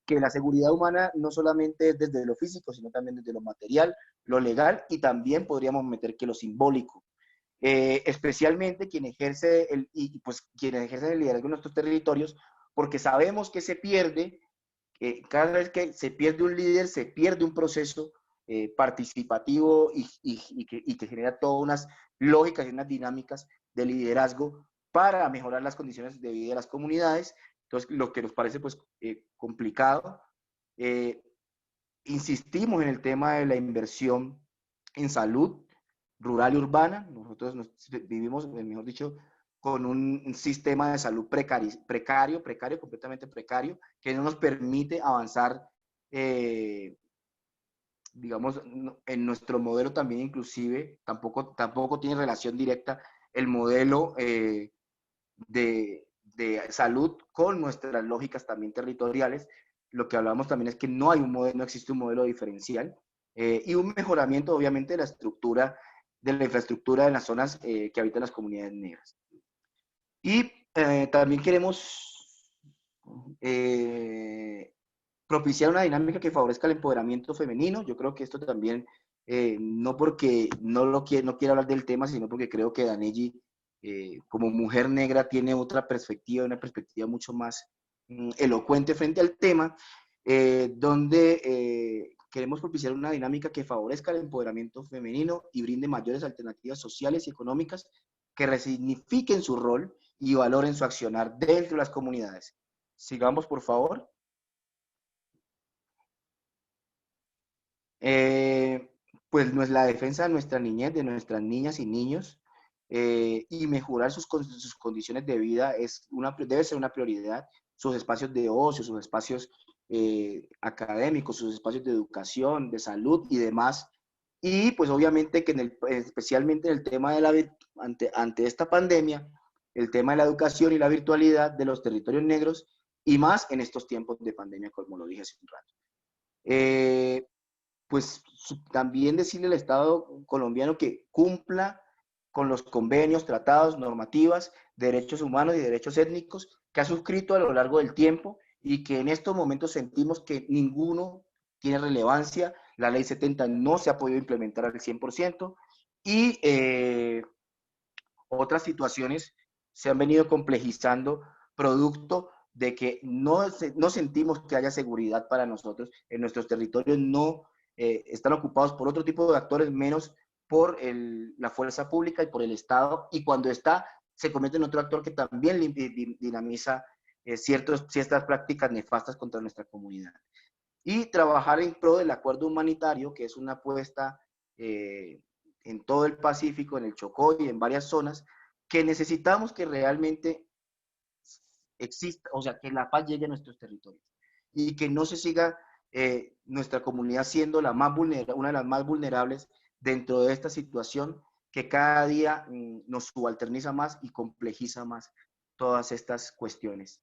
Que la seguridad humana no solamente es desde lo físico, sino también desde lo material, lo legal y también podríamos meter que lo simbólico. Especialmente quienes ejercen el liderazgo en nuestros territorios, porque sabemos que se pierde, cada vez que se pierde un líder, se pierde un proceso participativo y que genera todas unas lógicas y unas dinámicas de liderazgo para mejorar las condiciones de vida de las comunidades. Entonces, lo que nos parece pues complicado. Insistimos en el tema de la inversión en salud rural y urbana. Nosotros vivimos, mejor dicho, con un sistema de salud precario, completamente precario, que no nos permite avanzar, digamos, en nuestro modelo también inclusive, tampoco tiene relación directa el modelo de salud con nuestras lógicas también territoriales. Lo que hablamos también es que no existe un modelo diferencial y un mejoramiento obviamente de la infraestructura en las zonas que habitan las comunidades negras. Y también queremos propiciar una dinámica que favorezca el empoderamiento femenino. Yo creo que esto también, no porque no quiera hablar del tema, sino porque creo que Danelli, como mujer negra, tiene otra perspectiva, una perspectiva mucho más elocuente frente al tema, donde queremos propiciar una dinámica que favorezca el empoderamiento femenino y brinde mayores alternativas sociales y económicas que resignifiquen su rol y valoren su accionar dentro de las comunidades. Sigamos, por favor. Pues no es la defensa de nuestra niñez, de nuestras niñas y niños, y mejorar sus condiciones de vida debe ser una prioridad. Sus espacios de ocio, sus espacios académicos, sus espacios de educación, de salud y demás, Y pues obviamente que especialmente en el tema de ante esta pandemia, el tema de la educación y la virtualidad de los territorios negros, y más en estos tiempos de pandemia, como lo dije hace un rato. Pues también decirle al Estado colombiano que cumpla con los convenios, tratados, normativas, derechos humanos y derechos étnicos que ha suscrito a lo largo del tiempo y que en estos momentos sentimos que ninguno tiene relevancia. La ley 70 no se ha podido implementar al 100% y otras situaciones se han venido complejizando producto de que no sentimos que haya seguridad para nosotros. En nuestros territorios no están ocupados por otro tipo de actores, menos por la fuerza pública y por el Estado, y cuando está, se comete en otro actor que también dinamiza ciertas prácticas nefastas contra nuestra comunidad. Y trabajar en pro del acuerdo humanitario, que es una apuesta en todo el Pacífico, en el Chocó y en varias zonas, que necesitamos que realmente exista, o sea, que la paz llegue a nuestros territorios y que no se siga nuestra comunidad siendo una de las más vulnerables dentro de esta situación que cada día nos subalterniza más y complejiza más todas estas cuestiones.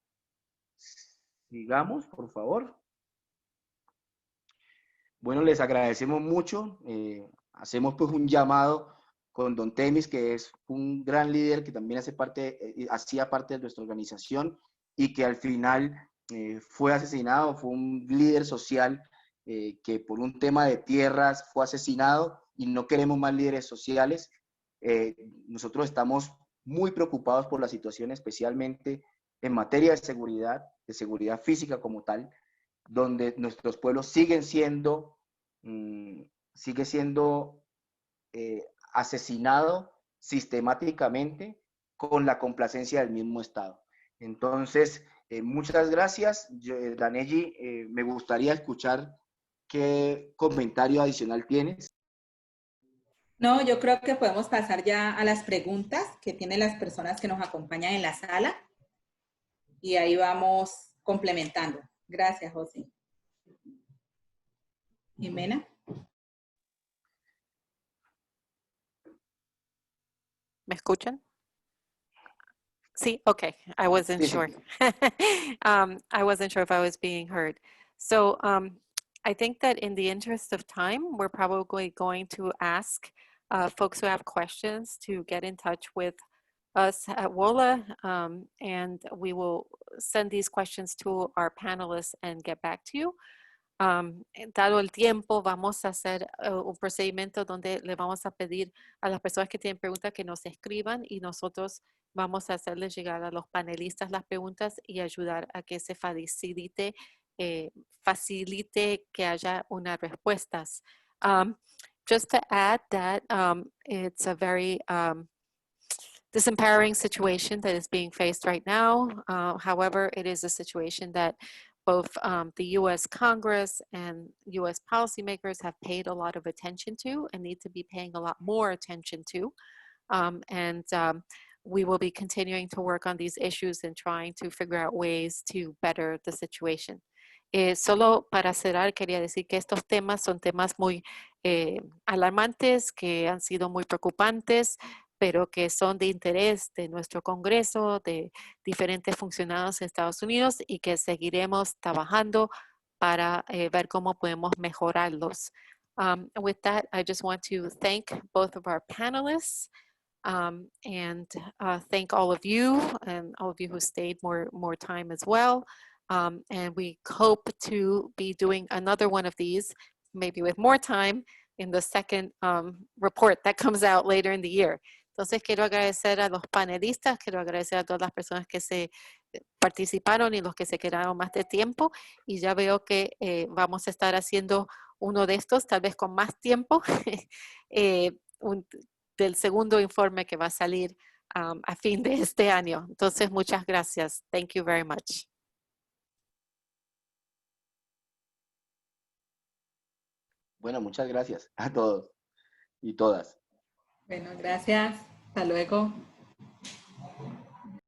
Sigamos, por favor. Bueno, les agradecemos mucho. Hacemos pues un llamado con don Temis, que es un gran líder que también hacía parte de nuestra organización y que al final fue asesinado, fue un líder social que por un tema de tierras fue asesinado y no queremos más líderes sociales. Nosotros estamos muy preocupados por la situación, especialmente en materia de seguridad física como tal, donde nuestros pueblos sigue siendo asesinado sistemáticamente con la complacencia del mismo Estado. Entonces, muchas gracias. Daneji, me gustaría escuchar qué comentario adicional tienes. No, yo creo que podemos pasar ya a las preguntas que tienen las personas que nos acompañan en la sala y ahí vamos complementando. Gracias, José. Jimena. ¿Me escuchan? Sí, okay. I wasn't sure. I wasn't sure if I was being heard. So I think that in the interest of time, we're probably going to ask folks who have questions to get in touch with us at WOLA, and we will send these questions to our panelists and get back to you. Dado el tiempo, vamos a hacer un procedimiento donde le vamos a pedir a las personas que tienen preguntas que nos escriban y nosotros vamos a hacerles llegar a los panelistas las preguntas y ayudar a que se facilite que haya unas respuestas. Just to add that it's a very disempowering situation that is being faced right now. However, it is a situation that both the US Congress and US policymakers have paid a lot of attention to and need to be paying a lot more attention to. We will be continuing to work on these issues and trying to figure out ways to better the situation. Solo para cerrar, quería decir que estos temas son temas muy alarmantes, que han sido muy preocupantes, pero que son de interés de nuestro Congreso, de diferentes funcionarios en Estados Unidos y que seguiremos trabajando para ver cómo podemos mejorarlos. With that, I just want to thank both of our panelists and thank all of you and all of you who stayed more time as well. And we hope to be doing another one of these, maybe with more time, in the second report that comes out later in the year. Entonces quiero agradecer a los panelistas, quiero agradecer a todas las personas que se participaron y los que se quedaron más de tiempo, y ya veo que vamos a estar haciendo uno de estos, tal vez con más tiempo, del segundo informe que va a salir a fin de este año. Entonces, muchas gracias. Thank you very much. Bueno, muchas gracias a todos y todas. Bueno, gracias. Hasta luego.